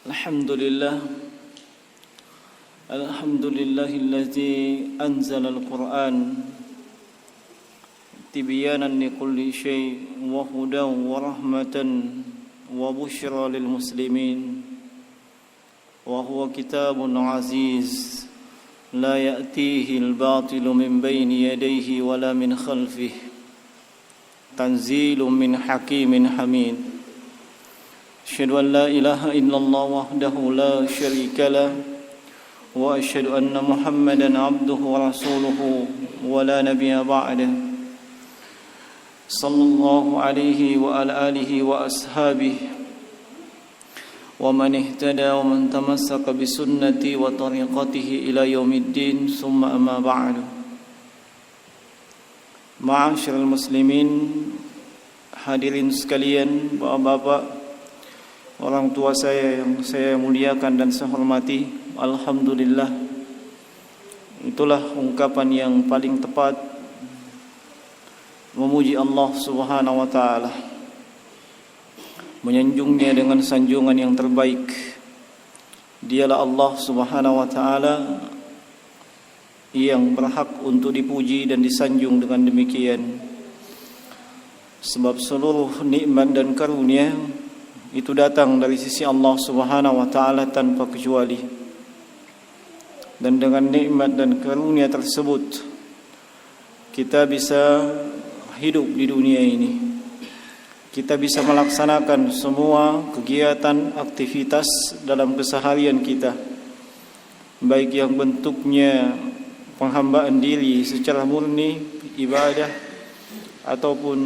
Alhamdulillah Alhamdulillahilladzi anzala al-Qur'an tibyanan likulli syai' wa hudan wa rahmatan wa busyra lil muslimin wa huwa kitabun aziz la ya'tihi al-batilu min bayni yadayhi wa la min khalfihi tanzilun min hakimin hamid. Asyhadu an la ilaha illallah wahdahu la syarika lah wa asyhadu anna Muhammadan abduhu wa rasuluhu wa la nabiyya ba'dah. Sallallahu alaihi wa ala alihi wa ashabihi wa man ihtada wa man tamassaka bi sunnati wa tariqatihi ila yaumiddin summa amma ba'du. Ma'asyiral muslimin, hadirin sekalian, bapak-bapak, orang tua saya yang saya muliakan dan saya hormati, alhamdulillah, itulah ungkapan yang paling tepat memuji Allah Subhanahu wa taala, menyanjungnya dengan sanjungan yang terbaik. Dialah Allah Subhanahu wa taala yang berhak untuk dipuji dan disanjung dengan demikian, sebab seluruh nikmat dan karunia itu datang dari sisi Allah Subhanahu wa taala tanpa kecuali. Dan dengan nikmat dan karunia tersebut kita bisa hidup di dunia ini. Kita bisa melaksanakan semua kegiatan, aktivitas dalam keseharian kita, baik yang bentuknya penghambaan diri secara murni, ibadah, ataupun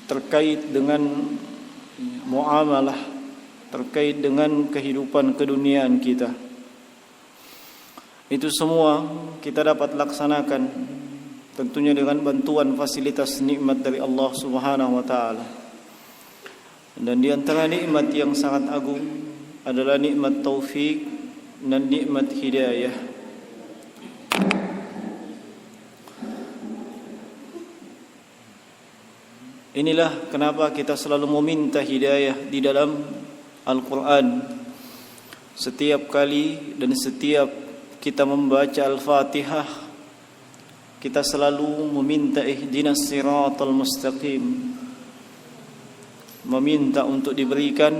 terkait dengan muamalah, terkait dengan kehidupan keduniaan kita. Itu semua kita dapat laksanakan tentunya dengan bantuan fasilitas nikmat dari Allah Subhanahu wa taala. Dan di antara nikmat yang sangat agung adalah nikmat taufik dan nikmat hidayah. Inilah kenapa kita selalu meminta hidayah di dalam Al-Quran. Setiap kali dan setiap kita membaca Al-Fatihah, kita selalu meminta ihdinas siratal mustaqim, meminta untuk diberikan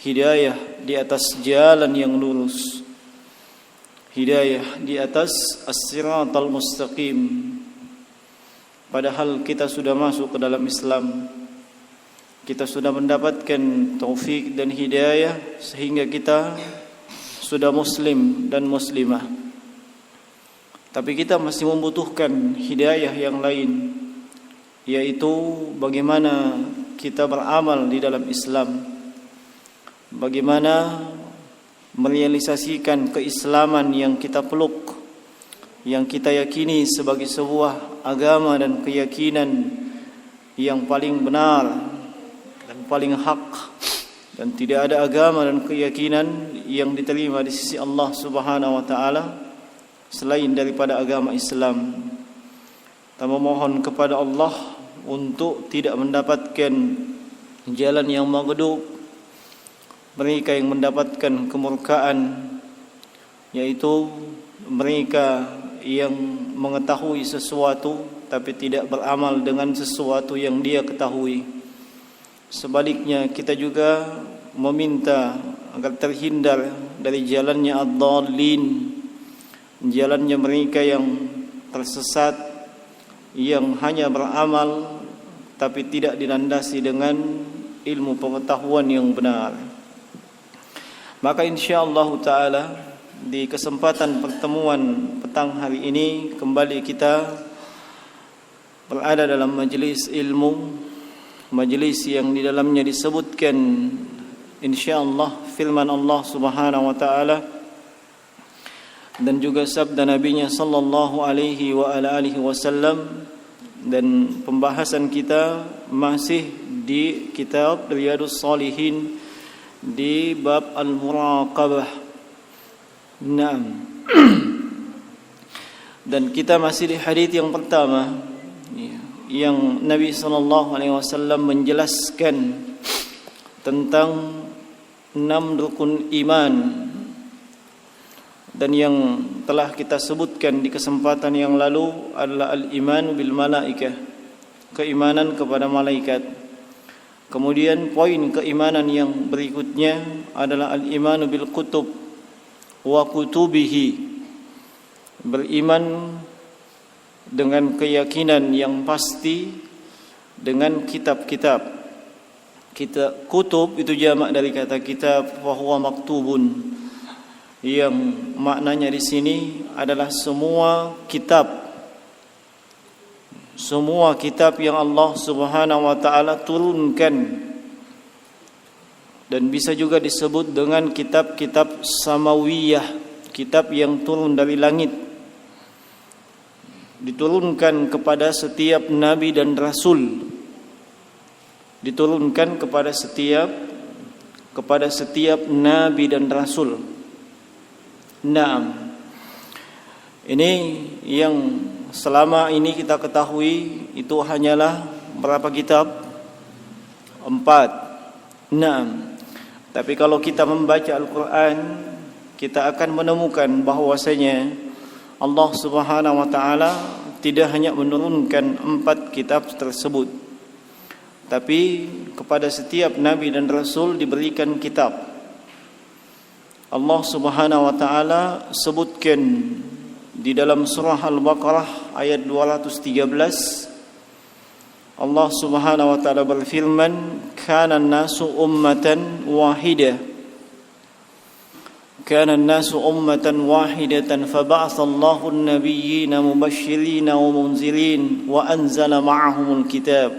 hidayah di atas jalan yang lurus, hidayah di atas as-siratal mustaqim. Padahal kita sudah masuk ke dalam Islam, kita sudah mendapatkan taufik dan hidayah sehingga kita sudah muslim dan muslimah. Tapi kita masih membutuhkan hidayah yang lain, yaitu bagaimana kita beramal di dalam Islam, bagaimana merealisasikan keislaman yang kita peluk, yang kita yakini sebagai sebuah agama dan keyakinan yang paling benar dan paling hak, dan tidak ada agama dan keyakinan yang diterima di sisi Allah Subhanahu wa taala selain daripada agama Islam. Kita memohon kepada Allah untuk tidak mendapatkan jalan yang maghdub, mereka yang mendapatkan kemurkaan, yaitu mereka yang mengetahui sesuatu tapi tidak beramal dengan sesuatu yang dia ketahui. Sebaliknya, kita juga meminta agar terhindar dari jalannya ad-dallin, jalannya mereka yang tersesat, yang hanya beramal tapi tidak dilandasi dengan ilmu pengetahuan yang benar. Maka insyaallah taala di kesempatan pertemuan petang hari ini kembali kita berada dalam majelis ilmu, majelis yang di dalamnya disebutkan insyaallah firman Allah Subhanahu wa taala dan juga sabda nabinya sallallahu alaihi wa ala alihi wasallam. Dan pembahasan kita masih di kitab Riyadhus Shalihin di bab al-muraqabah. Naam. Dan kita masih di hadis yang pertama, yang Nabi sallallahu alaihi wasallam menjelaskan tentang 6 rukun iman, dan yang telah kita sebutkan di kesempatan yang lalu adalah al-iman bil malaikah, keimanan kepada malaikat. Kemudian poin keimanan yang berikutnya adalah al-iman bil kutub wa kutubihi, beriman dengan keyakinan yang pasti dengan kitab-kitab. Kutub itu jamak dari kata kitab, wa huwa maktubun, yang maknanya di sini adalah semua kitab yang Allah Subhanahu wa taala turunkan, dan bisa juga disebut dengan kitab-kitab samawiyah, kitab yang turun dari langit, diturunkan kepada setiap nabi dan rasul, diturunkan kepada setiap nabi dan rasul. Naam. Ini yang selama ini kita ketahui itu hanyalah berapa kitab? 4. Naam. Tapi kalau kita membaca Al-Quran, kita akan menemukan bahwasanya Allah Subhanahu wa taala tidak hanya menurunkan 4 kitab tersebut, tapi kepada setiap nabi dan rasul diberikan kitab. Allah Subhanahu wa taala sebutkan di dalam surah Al-Baqarah ayat 213, Allah Subhanahu wa taala berfirman, "Kana an-nasu ummatan wahidah." Kana an-nasu ummatan wahidatan fab'atha Allahu an-nabiyyina mubashshirina wa munzirin wa anzala ma'ahumul kitab.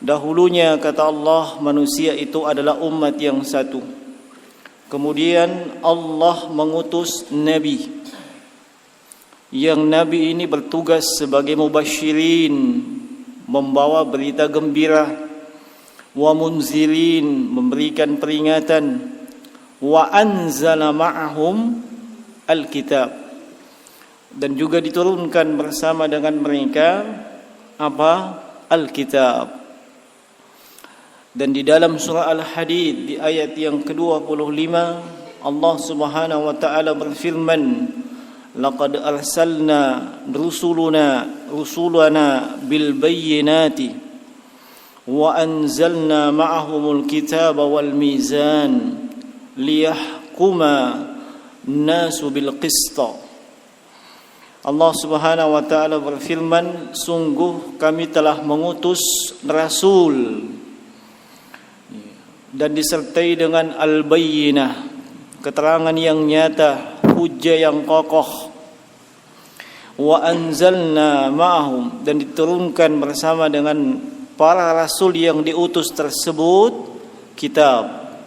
Dahulunya, kata Allah, manusia itu adalah umat yang satu. Kemudian Allah mengutus nabi, yang nabi ini bertugas sebagai mubasyirin, membawa berita gembira, wa munzirin, memberikan peringatan, wa anzala ma'ahum alkitab, dan juga diturunkan bersama dengan mereka apa? Alkitab. Dan di dalam surah Al-Hadid di ayat yang ke-25, Allah Subhanahu wa taala berfirman, laqad arsalna rusulana bil bayyinati wa anzalna ma'ahumul kitaba wal mizan liyahkuma nasu bil qista. Allah Subhanahu wa taala berfirman, sungguh kami telah mengutus rasul dan disertai dengan al-bayyinah, keterangan yang nyata, hujjah yang kokoh. Wa anzalna ma'ahum, dan diturunkan bersama dengan para rasul yang diutus tersebut kitab.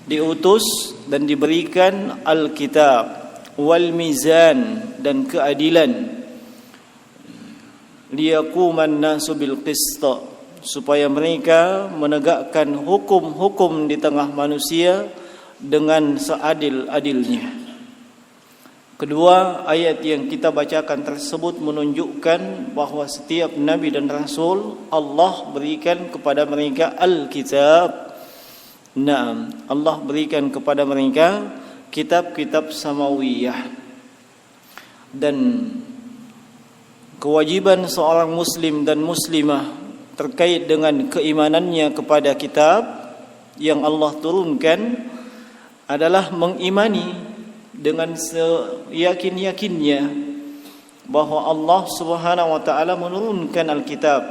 Diutus dan diberikan al-kitab, wal mizan, dan keadilan. Liyaquman nasu bil qista, supaya mereka menegakkan hukum-hukum di tengah manusia dengan seadil-adilnya. Kedua, ayat yang kita bacakan tersebut menunjukkan bahwa setiap nabi dan rasul Allah berikan kepada mereka al-kitab. Naam, Allah berikan kepada mereka kitab-kitab samawiyah. Dan kewajiban seorang muslim dan muslimah terkait dengan keimanannya kepada kitab yang Allah turunkan adalah mengimani dengan seyakin-yakinnya bahwa Allah Subhanahu wa taala menurunkan Alkitab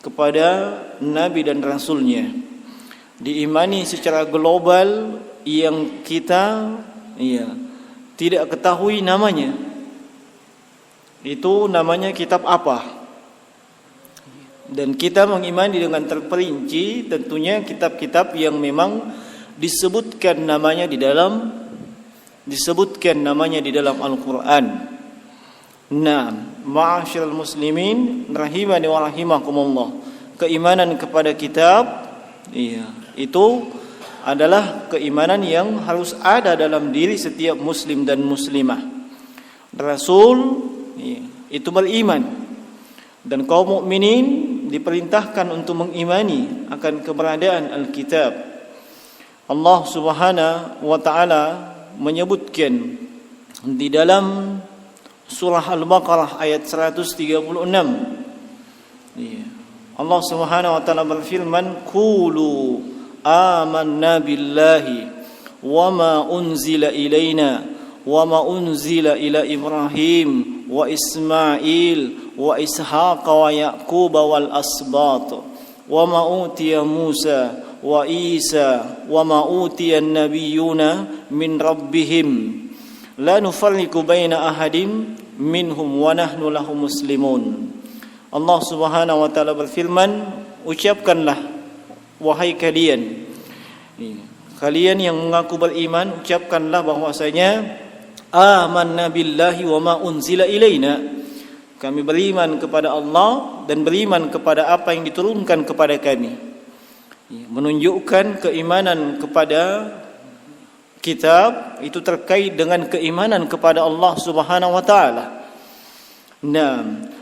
kepada nabi dan rasulnya. Diimani secara global yang kita tidak ketahui namanya. Itu namanya kitab apa? Dan kita mengimani dengan terperinci tentunya kitab-kitab yang memang disebutkan namanya di dalam Al-Quran. Nah, ma'asyiral muslimin rahimani wa rahimakumullah. Keimanan kepada kitab itu adalah keimanan yang harus ada dalam diri setiap muslim dan muslimah. Rasul itu beriman, dan kaum mukminin diperintahkan untuk mengimani akan keberadaan Alkitab. Allah Subhanahu wa taala menyebutkan di dalam surah Al-Baqarah ayat 136. Allah Subhanahu wa taala berfirman, "Qulu amanna billahi wama unzila ilaina wama unzila ila Ibrahim wa Ismail wa Ishaq wa Yaqub wal asbat wama utiya Musa wa Isa wama utiya an-nabiyyuna min rabbihim la nufarriqu baina ahadin minhum wa nahnu lahu muslimun." Allah Subhanahu wa taala berfirman, ucapkanlah wahai kalian yang mengaku beriman, ucapkanlah bahwasanya amanna billahi wa ma unzila ilaina, kami beriman kepada Allah dan beriman kepada apa yang diturunkan kepada kami. Menunjukkan keimanan kepada kitab itu terkait dengan keimanan kepada Allah Subhanahu wa taala.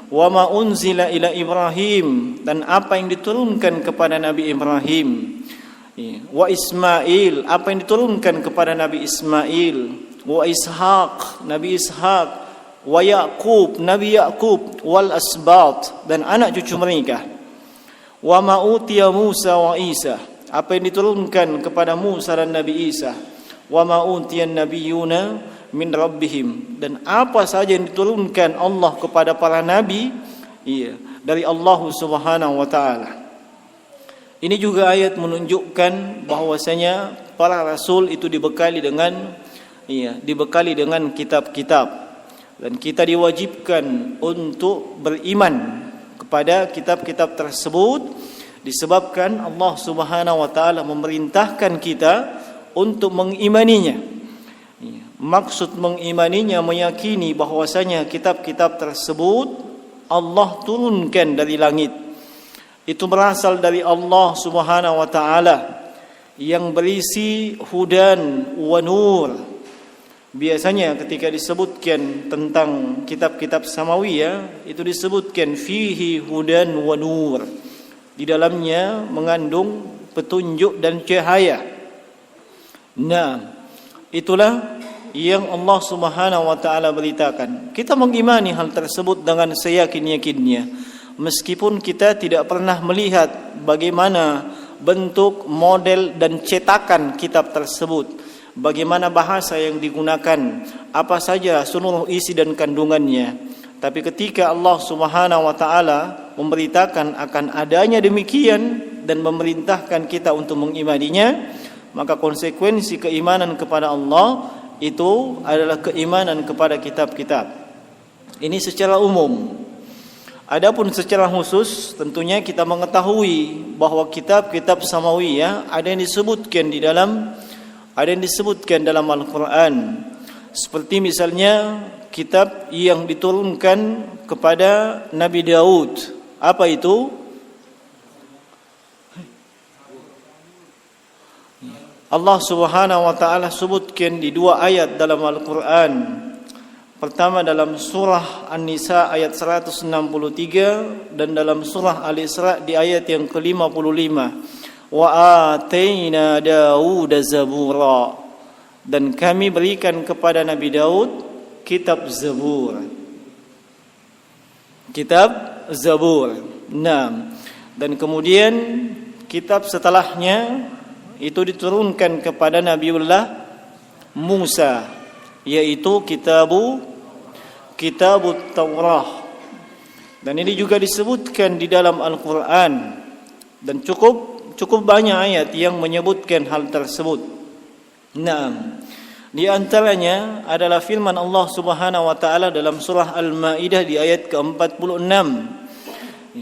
Wa ma unzila ila Ibrahim, dan apa yang diturunkan kepada Nabi Ibrahim. Wa Ismail, apa yang diturunkan kepada Nabi Ismail. Wa Ishaq, Nabi Ishaq. Wa Yaqub, Nabi Yaqub. Wal asbat, dan anak cucu mereka. Wa ma utiya Musa wa Isa, apa yang diturunkan kepada Musa dan Nabi Isa. Wa ma utiya an-nabiyyuna min rabbihim, dan apa saja yang diturunkan Allah kepada para nabi dari Allah Subhanahu wa taala. Ini juga ayat menunjukkan bahwasanya para rasul itu dibekali dengan kitab-kitab, dan kita diwajibkan untuk beriman kepada kitab-kitab tersebut disebabkan Allah Subhanahu wa taala memerintahkan kita untuk mengimaninya. Maksud mengimaninya meyakini bahwasanya kitab-kitab tersebut Allah turunkan dari langit. Itu berasal dari Allah Subhanahu wa taala yang berisi hudan wa nur. Biasanya ketika disebutkan tentang kitab-kitab samawiyah itu disebutkan fihi hudan wa nur. Di dalamnya mengandung petunjuk dan cahaya. Nah, itulah yang Allah Subhanahu wa taala beritakan. Kita mengimani hal tersebut dengan seyakin-yakinnya, meskipun kita tidak pernah melihat bagaimana bentuk, model dan cetakan kitab tersebut, bagaimana bahasa yang digunakan, apa saja seluruh isi dan kandungannya. Tapi ketika Allah Subhanahu wa taala memberitakan akan adanya demikian dan memerintahkan kita untuk mengimaninya, maka konsekuensi keimanan kepada Allah itu adalah keimanan kepada kitab-kitab. Ini secara umum. Adapun secara khusus tentunya kita mengetahui bahwa kitab-kitab samawiyah ada yang disebutkan dalam Al-Qur'an. Seperti misalnya kitab yang diturunkan kepada Nabi Daud. Apa itu? Allah Subhanahu wa taala sebutkan di dua ayat dalam Al-Qur'an. Pertama dalam surah An-Nisa ayat 163 dan dalam surah Al-Isra di ayat yang ke-55. Wa ataina Dauda zabura, dan kami berikan kepada Nabi Daud kitab Zabur. Kitab Zabur. Nah, dan kemudian kitab setelahnya itu diturunkan kepada Nabiullah Musa, yaitu Kitabut Taurah. Dan ini juga disebutkan di dalam Al-Qur'an, dan cukup banyak ayat yang menyebutkan hal tersebut. Nah, di antaranya adalah firman Allah Subhanahu wa taala dalam surah Al-Maidah di ayat ke-46.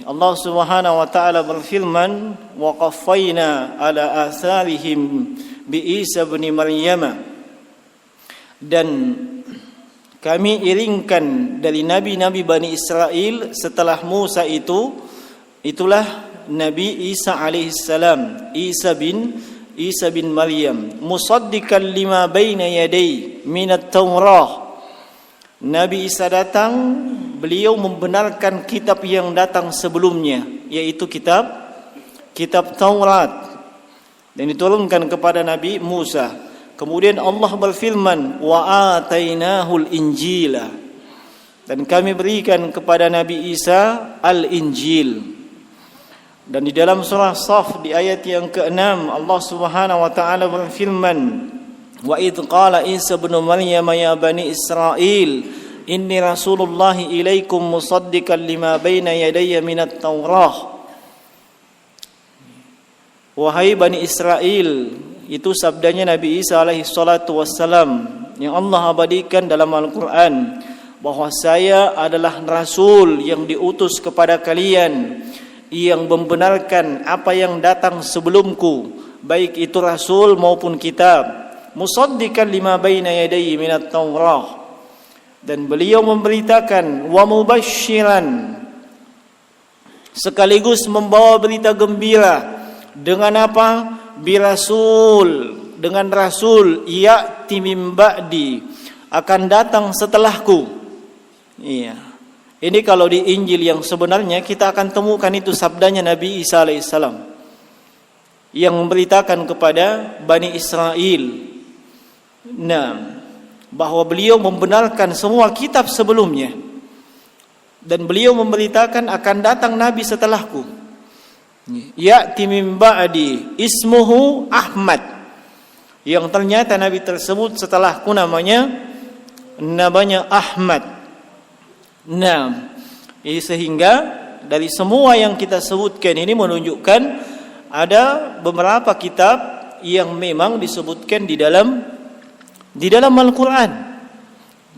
Allah Subhanahu wa taala berfirman, wa qaffayna ala atharihim bi Isa ibn Maryam, dan kami iringkan dari nabi-nabi Bani Israel setelah Musa itulah Nabi Isa alaihissalam, Isa bin Maryam, musaddiqan lima baina yaday minat Taurah. Nabi Isa datang, beliau membenarkan kitab yang datang sebelumnya, yaitu kitab Taurat. dan diturunkan kepada Nabi Musa. Kemudian Allah berfirman, wa atainahul injila, dan kami berikan kepada Nabi Isa al-Injil. Dan di dalam surah Saf di ayat yang ke-6 Allah Subhanahu wa taala berfirman, wa idz qala Isa ibn Maryam ya bani Israil inni rasulullahi ilaikum musaddiqan lima baina yadayya minat Taurah. Wahai Bani Israel, itu sabdanya Nabi Isa alaihi salatu wassalam yang Allah abadikan dalam Al-Quran, bahwa saya adalah Rasul yang diutus kepada kalian, yang membenarkan apa yang datang sebelumku, baik itu Rasul maupun kitab, musaddiqan lima baina yadayhi minat Taurah, dan beliau memberitakan wa mubasysyiran, sekaligus membawa berita gembira. Dengan apa? Birasul, dengan Rasul ya'ti min ba'di, akan datang setelahku. Iya. Ini kalau di Injil yang sebenarnya kita akan temukan itu sabdanya Nabi Isa alaihissalam yang memberitakan kepada Bani Israel. Nah, bahwa beliau membenarkan semua kitab sebelumnya, dan beliau memberitakan akan datang Nabi setelahku. Ya'ti min ba'di ismuhu Ahmad, yang ternyata Nabi tersebut setelahku namanya Ahmad. Nah, sehingga dari semua yang kita sebutkan ini menunjukkan ada beberapa kitab yang memang disebutkan di dalam Al-Quran.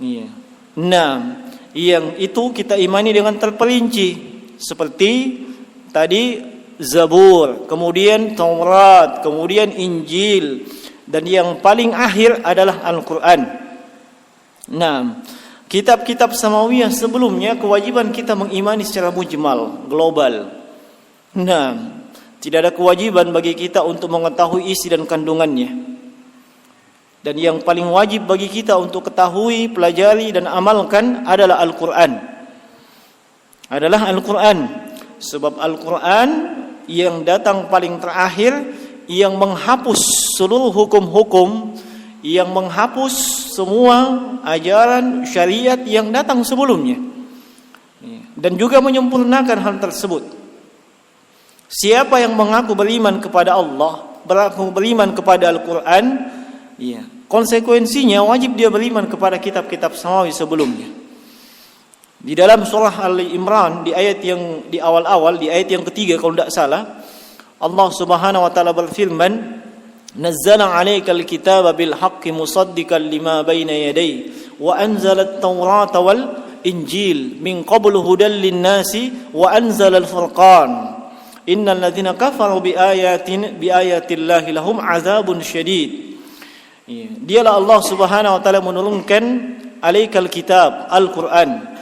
Iya. Nah, yang itu kita imani dengan terperinci, seperti tadi Zabur, kemudian Taurat, kemudian Injil, dan yang paling akhir adalah Al-Quran. Nah, kitab-kitab samawiyah sebelumnya kewajiban kita mengimani secara mujmal, global. Nah, tidak ada kewajiban bagi kita untuk mengetahui isi dan kandungannya. Dan yang paling wajib bagi kita untuk ketahui, pelajari dan amalkan adalah Al-Quran. Sebab Al-Quran yang datang paling terakhir, yang menghapus seluruh hukum-hukum, yang menghapus semua ajaran syariat yang datang sebelumnya, dan juga menyempurnakan hal tersebut. Siapa yang mengaku beriman kepada Allah, beriman kepada Al-Quran, ya, konsekuensinya wajib dia beriman kepada kitab-kitab samawi sebelumnya. Di dalam surah Ali Imran di ayat yang di awal-awal, di ayat yang ketiga kalau tidak salah, Allah Subhanahu wa taala berfirman, nazzala 'alaikal kitaba bil haqqi musaddiqan lima baina yadayhi wa anzala at-taurata wal injil min qablu hudan lin-nasi wa anzala al-furqan innal ladzina kafaru bi ayatillahi lahum 'adzabun syadid. Dialah Allah Subhanahu wa taala menurunkan alaikal kitab Al-Quran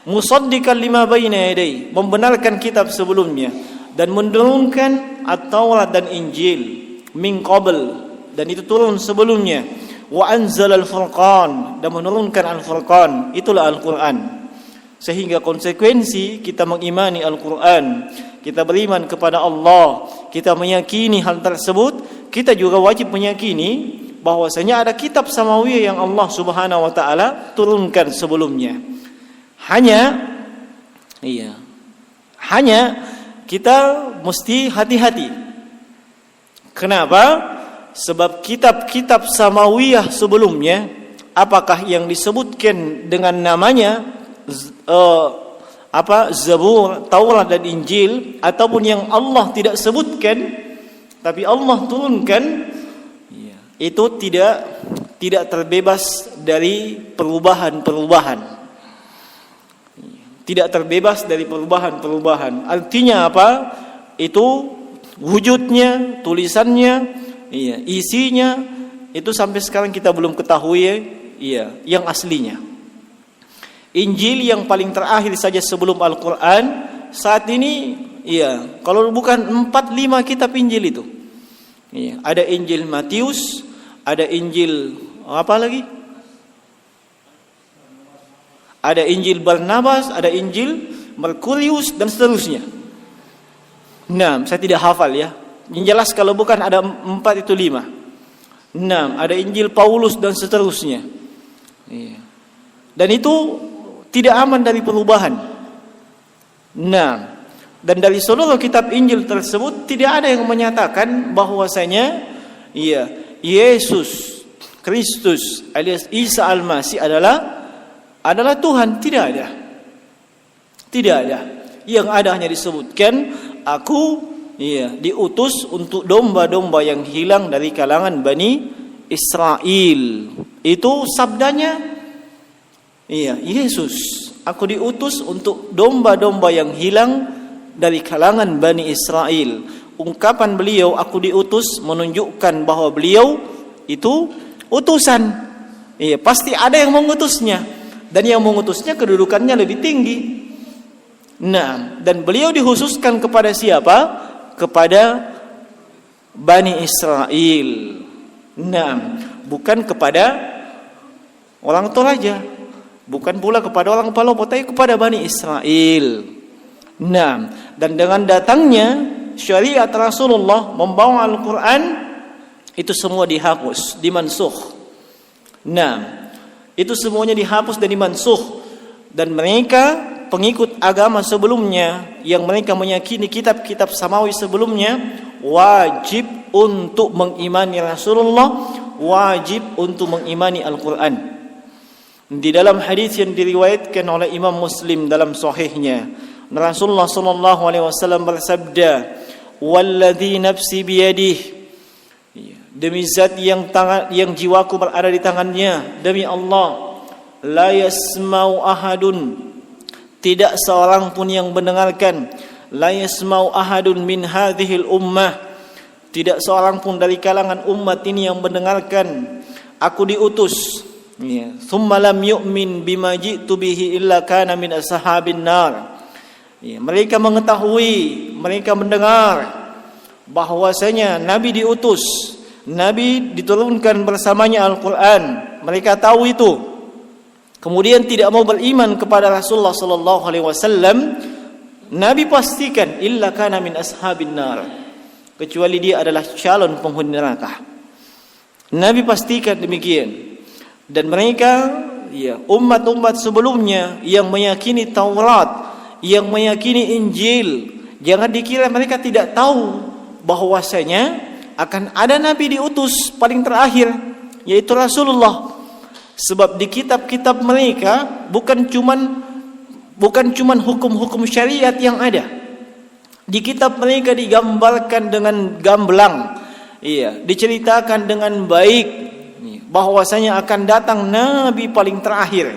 musaddiqan lima baina yadayhi, membenarkan kitab sebelumnya, dan menurunkan At-Taurat dan Injil min qabl, dan itu turun sebelumnya, wa anzala al-furqan, dan menurunkan Al-Furqan, itulah Al-Quran. Sehingga konsekuensi kita mengimani Al-Quran, kita beriman kepada Allah, kita meyakini hal tersebut, kita juga wajib meyakini bahwasanya ada kitab samawiyah yang Allah Subhanahu wa taala turunkan sebelumnya. Hanya kita mesti hati-hati. Kenapa? Sebab kitab-kitab samawiyah sebelumnya, apakah yang disebutkan dengan namanya Zabur, Taurat dan Injil, ataupun yang Allah tidak sebutkan tapi Allah turunkan, itu tidak terbebas dari perubahan-perubahan. Tidak terbebas dari perubahan-perubahan. Artinya apa? Itu wujudnya, tulisannya, isinya, itu sampai sekarang kita belum ketahui yang aslinya. Injil yang paling terakhir saja sebelum Al-Quran saat ini, kalau bukan 4-5 kitab Injil itu. Ada Injil Matius, ada Injil apa lagi? Ada Injil Barnabas, ada Injil Merkurius, dan seterusnya. Nah, saya tidak hafal ya. Yang jelas kalau bukan ada 4 itu 5. 6, ada Injil Paulus dan seterusnya. Iya. Dan itu tidak aman dari perubahan. Nah, dan dari seluruh kitab Injil tersebut tidak ada yang menyatakan bahwasanya Yesus Kristus alias Isa Al-Masih adalah Tuhan. Tidak ada. Tidak ada. Yang ada hanya disebutkan, aku diutus untuk domba-domba yang hilang dari kalangan Bani Israel. Itu sabdanya Yesus. Aku diutus untuk domba-domba yang hilang dari kalangan Bani Israel. Ungkapan beliau, aku diutus, menunjukkan bahwa beliau itu utusan. Pasti ada yang mengutusnya. Dan yang mengutusnya kedudukannya lebih tinggi. Nah, dan beliau dikhususkan kepada siapa? Kepada Bani Israel. Nah, bukan kepada orang Toraja, bukan pula kepada orang Palopo, tapi kepada Bani Israel. Nah, dan dengan datangnya syariat Rasulullah membawa Al-Quran, itu semua dihapus, dimansukh. Nah, itu semuanya dihapus dan dimansukh. Dan mereka pengikut agama sebelumnya yang mereka meyakini kitab-kitab samawi sebelumnya wajib untuk mengimani Rasulullah, wajib untuk mengimani Al-Quran. Di dalam hadis yang diriwayatkan oleh Imam Muslim dalam sahihnya, Rasulullah sallallahu alaihi wasallam bersabda, "Walladzi nafsi biyadihi," demi zat yang jiwaku berada di tangannya, demi Allah, la yasma'u ahadun, tidak seorang pun yang mendengarkan, la yasma'u ahadun min hadhil ummah, tidak seorang pun dari kalangan umat ini yang mendengarkan aku diutus, thumma lam yu'min bima ji'tu bihi illa kana min ashabin nar. Mereka mengetahui, mereka mendengar bahwasanya Nabi diutus, Nabi diturunkan bersamanya Al-Quran, mereka tahu itu. Kemudian tidak mau beriman kepada Rasulullah sallallahu alaihi wasallam, Nabi pastikan illa kana min ashabin nar, kecuali dia adalah calon penghuni neraka. Nabi pastikan demikian. Dan mereka umat-umat sebelumnya yang meyakini Taurat, yang meyakini Injil, jangan dikira mereka tidak tahu bahwasanya akan ada Nabi diutus paling terakhir, yaitu Rasulullah. Sebab di kitab-kitab mereka bukan cuman hukum-hukum syariat yang ada. Di kitab mereka digambarkan dengan gamblang, diceritakan dengan baik bahwasanya akan datang Nabi paling terakhir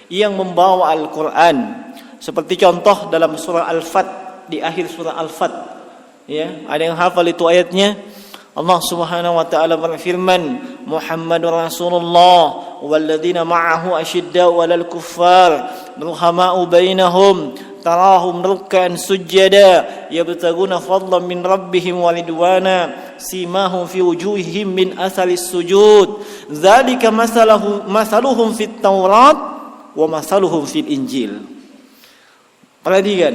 yang membawa Al-Quran. Seperti contoh dalam surah Al-Fat, di akhir surah Al-Fat, ada yang hafal itu ayatnya. Allah Subhanahu wa taala berfirman, Muhammadur Rasulullah walladzina ma'ahu asyidda'u 'alal kuffar ruhama'u bainahum tarahum ruk'an sujada yabtaguna fadlan min rabbihim wa ridwana simahum fi wujuhihim min atharis sujud dzalika masaluhum fit Taurat wa masaluhum fil Injil. Perhatikan,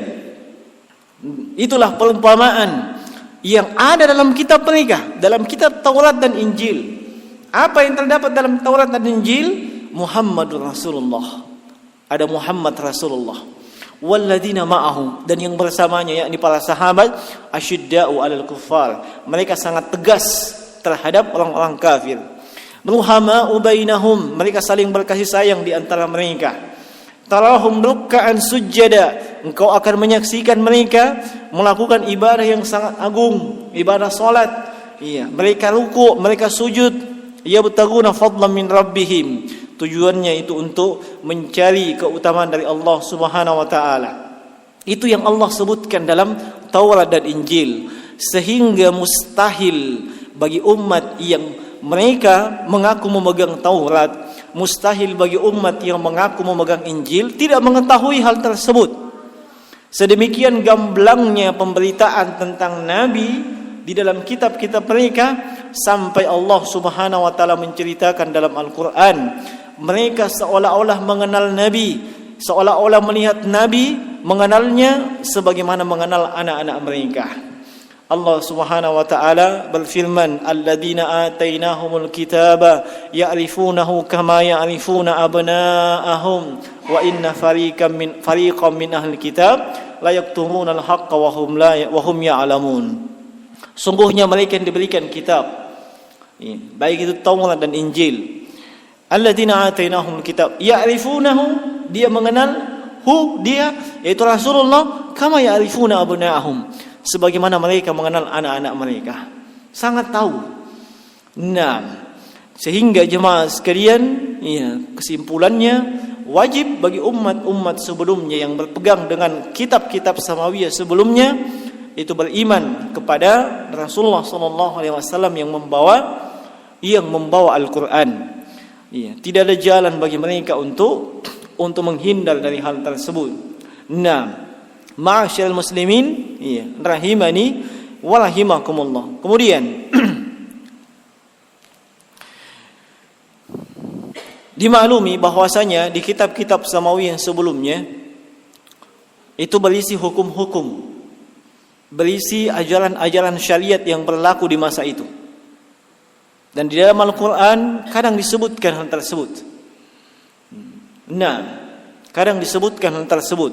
itulah perumpamaan yang ada dalam kitab mereka, dalam kitab Taurat dan Injil. Apa yang terdapat dalam Taurat dan Injil? Muhammadur Rasulullah, ada Muhammad Rasulullah, walladzina ma'ahu, dan yang bersamanya yakni para sahabat, asyidda'u 'alal kuffar, mereka sangat tegas terhadap orang-orang kafir. Ruhama'u bainahum, mereka saling berkasih sayang di antara mereka. Tarahum ruk'an sujada, engkau akan menyaksikan mereka melakukan ibadah yang sangat agung, ibadah salat. Mereka ruku', mereka sujud. Yabtaguna fadlan min rabbihim, tujuannya itu untuk mencari keutamaan dari Allah Subhanahu wa taala. Itu yang Allah sebutkan dalam Taurat dan Injil, sehingga mustahil bagi umat yang mereka mengaku memegang Taurat, mustahil bagi umat yang mengaku memegang Injil tidak mengetahui hal tersebut. Sedemikian gamblangnya pemberitaan tentang Nabi di dalam kitab-kitab mereka, sampai Allah Subhanahu wa taala menceritakan dalam Al-Quran, mereka seolah-olah mengenal Nabi, seolah-olah melihat Nabi, mengenalnya sebagaimana mengenal anak-anak mereka. Allah Subhanahu wa taala berfirman, "Alladzina atainahumul kitaba ya'rifunahu kama ya'rifuna abna'ahum wa inna fariqam min ahli kitab la yaktumuna al-haqqa wa hum ya'lamun." Sungguhnya mereka yang diberikan kitab, baik itu Taurat dan Injil. Alladzina atainahumul kitab ya'rifunahu, dia mengenal dia yaitu Rasulullah, kama ya'rifuna abna'ahum, sebagaimana mereka mengenal anak-anak mereka. Sangat tahu. Nah, sehingga jemaah sekalian, kesimpulannya wajib bagi umat-umat sebelumnya yang berpegang dengan kitab-kitab samawiyah sebelumnya itu beriman kepada Rasulullah SAW yang membawa Al-Quran. Tidak ada jalan bagi mereka untuk menghindar dari hal tersebut. Nah, ma'asyiral muslimin, rahimani wa rahimakumullah. Kemudian dimaklumi bahwasanya di kitab-kitab samawi yang sebelumnya itu berisi hukum-hukum, berisi ajaran-ajaran syariat yang berlaku di masa itu. Dan di dalam Al-Quran kadang disebutkan hal tersebut. Nah, kadang disebutkan hal tersebut.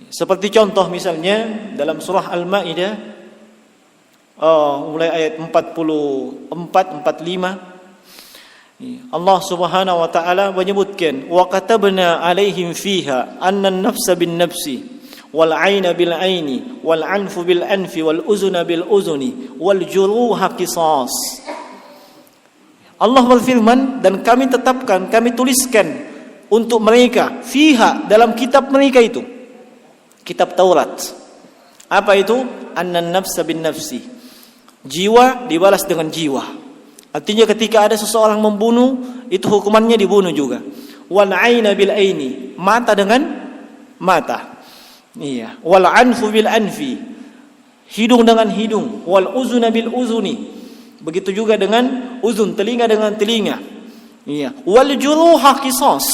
Seperti contoh misalnya dalam surah Al-Maidah mulai ayat 44-45, Allah Subhanahu wa taala menyebutkan, wa katabna alaihim fiha anna an-nafsa bin-nafsi wal 'aina bil-'aini wal 'anfu bil-'anfi wal uzuna bil-uzuni wal juruha qisas. Allah berfirman, dan kami tetapkan, kami tuliskan untuk mereka fiha, dalam kitab mereka itu, kitab Taurat. Apa itu? Annan nafsa bin nafsi, jiwa dibalas dengan jiwa. Artinya ketika ada seseorang membunuh, itu hukumannya dibunuh juga. Wal aina bil aini, mata dengan mata. Wal anfu bil anfi, hidung dengan hidung. Wal uzuna bil uzuni, begitu juga dengan uzun, telinga dengan telinga. Wal juruha qisas,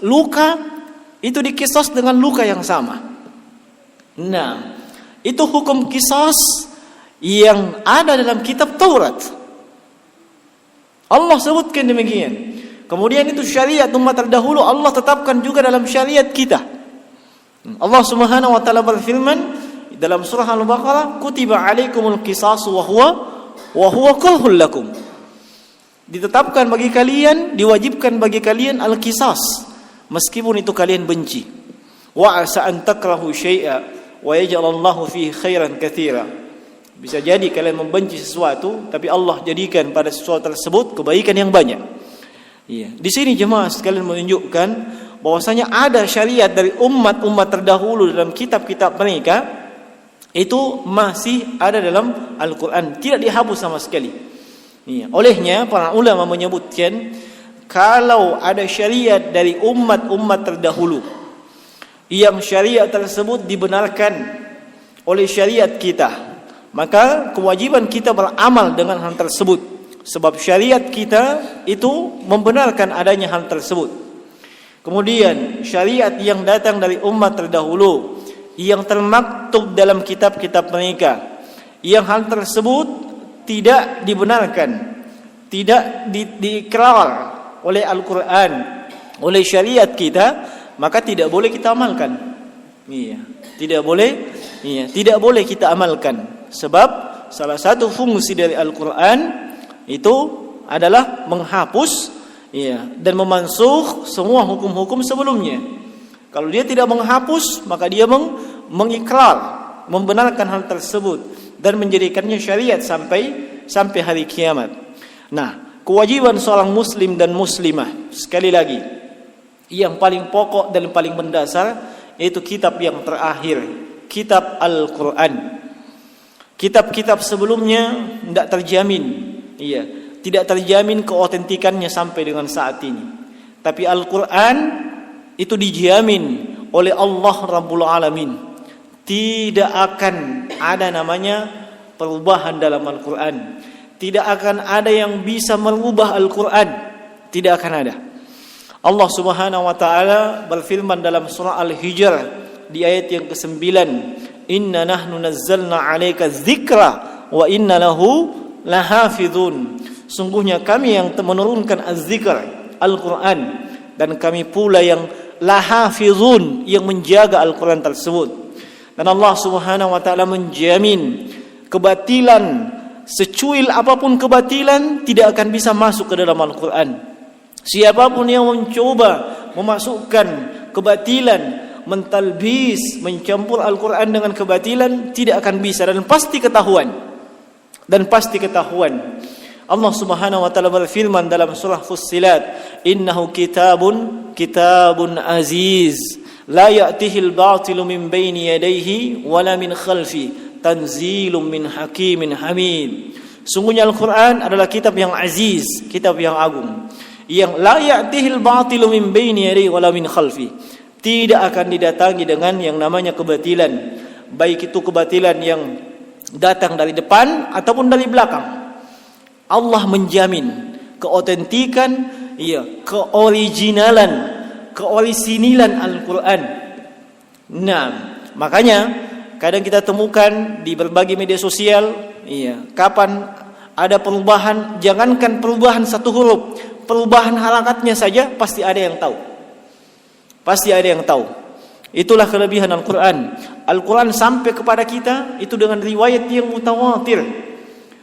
luka itu dikisas dengan luka yang sama. Nah, itu hukum qisas yang ada dalam kitab Taurat. Allah sebutkan demikian. Kemudian itu syariat umat terdahulu Allah tetapkan juga dalam syariat kita. Allah Subhanahu wa taala berfirman dalam surah Al-Baqarah, "Kutiba 'alaikumul qisasu wa huwa kurhul lakum." Ditetapkan bagi kalian, diwajibkan bagi kalian al-qisas, meskipun itu kalian benci. Wa asa an takrahu syai'a wa yaj'alallahu fihi khairan katsira. Bisa jadi kalian membenci sesuatu, tapi Allah jadikan pada sesuatu tersebut kebaikan yang banyak. Di sini jemaah sekalian menunjukkan bahwasanya ada syariat dari umat-umat terdahulu dalam kitab-kitab mereka, itu masih ada dalam Al-Quran, tidak dihapus sama sekali. Olehnya para ulama menyebutkan, kalau ada syariat dari umat-umat terdahulu yang syariat tersebut dibenarkan oleh syariat kita, maka kewajiban kita beramal dengan hal tersebut, sebab syariat kita itu membenarkan adanya hal tersebut. Kemudian syariat yang datang dari umat terdahulu yang termaktub dalam kitab-kitab mereka, yang hal tersebut tidak dibenarkan, tidak diikrar oleh Al-Quran, oleh syariat kita, maka tidak boleh kita amalkan. Tidak boleh kita amalkan. Sebab salah satu fungsi dari Al-Quran itu adalah menghapus dan memansuh semua hukum-hukum sebelumnya. Kalau dia tidak menghapus, maka dia mengikrar, membenarkan hal tersebut dan menjadikannya syariat sampai hari kiamat. Nah, kewajiban seorang muslim dan muslimah, sekali lagi, yang paling pokok dan paling mendasar yaitu kitab yang terakhir, kitab Al-Quran. Kitab-kitab sebelumnya tidak terjamin keotentikannya sampai dengan saat ini. Tapi Al-Quran itu dijamin oleh Allah Rabbul Alamin. Tidak akan ada namanya perubahan dalam Al-Quran. Tidak akan ada yang bisa merubah Al-Quran. Tidak akan ada. Allah Subhanahu wa taala berfirman dalam surah Al-Hijr di ayat yang ke-9, Inna nahnu nazzalna 'alaika dzikra wa inna lahu lahafizun. Sungguhnya kami yang menurunkan az-zikr, Al-Qur'an, dan kami pula yang lahafizun, yang menjaga Al-Qur'an tersebut. Dan Allah Subhanahu wa taala menjamin kebatilan, secuil apapun kebatilan tidak akan bisa masuk ke dalam Al-Qur'an. Siapapun yang mencoba memasukkan kebatilan, mentalbis, mencampur Al-Qur'an dengan kebatilan, tidak akan bisa dan pasti ketahuan. Allah Subhanahu wa taala berfirman dalam surah Fussilat, "Innahu kitabun aziz, la ya'tihil batilu min baini yadayhi wala min khalfi, tanzilun min hakimin hamid." Sungguhnya Al-Qur'an adalah kitab yang aziz, kitab yang agung, yang la ya'tihil batilu min baini yadayhi wala min khalfi. Tidak akan didatangi dengan yang namanya kebatilan, baik itu kebatilan yang datang dari depan ataupun dari belakang. Allah menjamin keotentikan, keoriginalan, keorisinilan Al-Qur'an. Nah, makanya kadang kita temukan di berbagai media sosial, kapan ada perubahan, jangankan perubahan satu huruf, perubahan harakatnya saja pasti ada yang tahu. Itulah kelebihan Al-Qur'an. Al-Qur'an sampai kepada kita itu dengan riwayat yang mutawatir.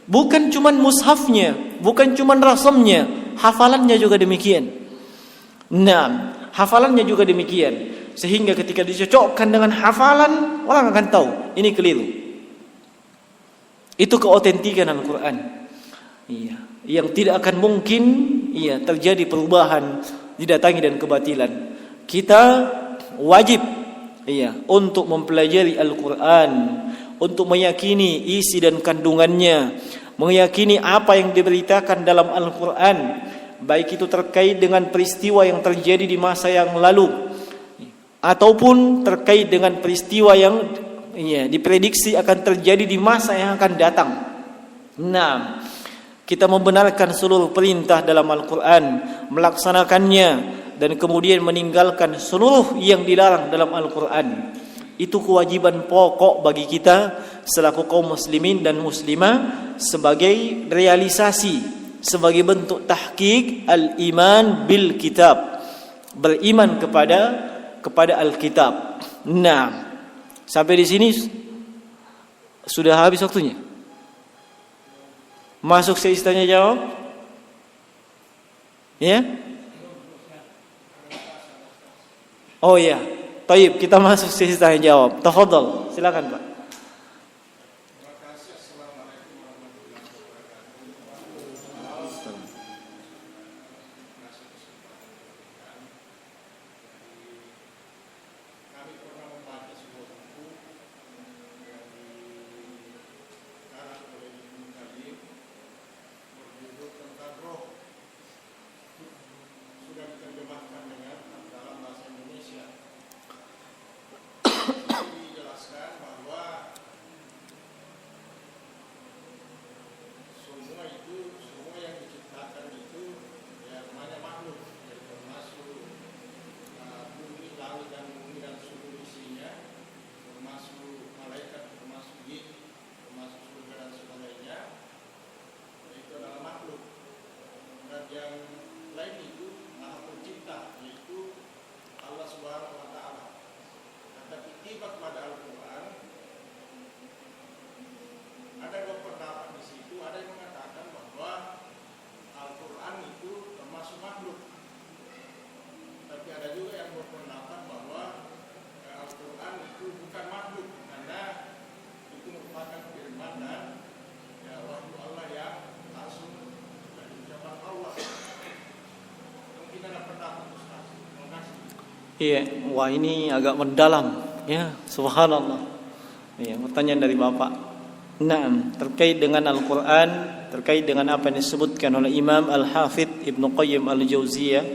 Bukan cuman mushafnya, bukan cuman rasamnya, hafalannya juga demikian. Nah, hafalannya juga demikian. Sehingga ketika dicocokkan dengan hafalan, orang akan tahu ini keliru. Itu keotentikan Al-Qur'an. Yang tidak akan mungkin terjadi perubahan, didatangi dan kebatilan. Kita wajib untuk mempelajari Al-Qur'an, untuk meyakini isi dan kandungannya, meyakini apa yang diberitakan dalam Al-Qur'an, baik itu terkait dengan peristiwa yang terjadi di masa yang lalu ataupun terkait dengan peristiwa yang diprediksi akan terjadi di masa yang akan datang. Nah, kita membenarkan seluruh perintah dalam Al-Qur'an, melaksanakannya, dan kemudian meninggalkan seluruh yang dilarang dalam Al-Qur'an. Itu kewajiban pokok bagi kita selaku kaum muslimin dan muslimah sebagai realisasi, sebagai bentuk tahqiq al-iman bil kitab, beriman kepada Alkitab. Nah, sampai di sini sudah habis waktunya. Masuk sesi tanya jawab? Ya? Oh ya. Baik, kita masuk sesi tanya jawab. Tafadhal, silakan Pak. Iya, wah ini agak mendalam, ya, subhanallah. Iya, pertanyaan dari Bapak. Naam, terkait dengan Al-Qur'an, terkait dengan apa yang disebutkan oleh Imam Al-Hafidz Ibnu Qayyim Al-Jauziyah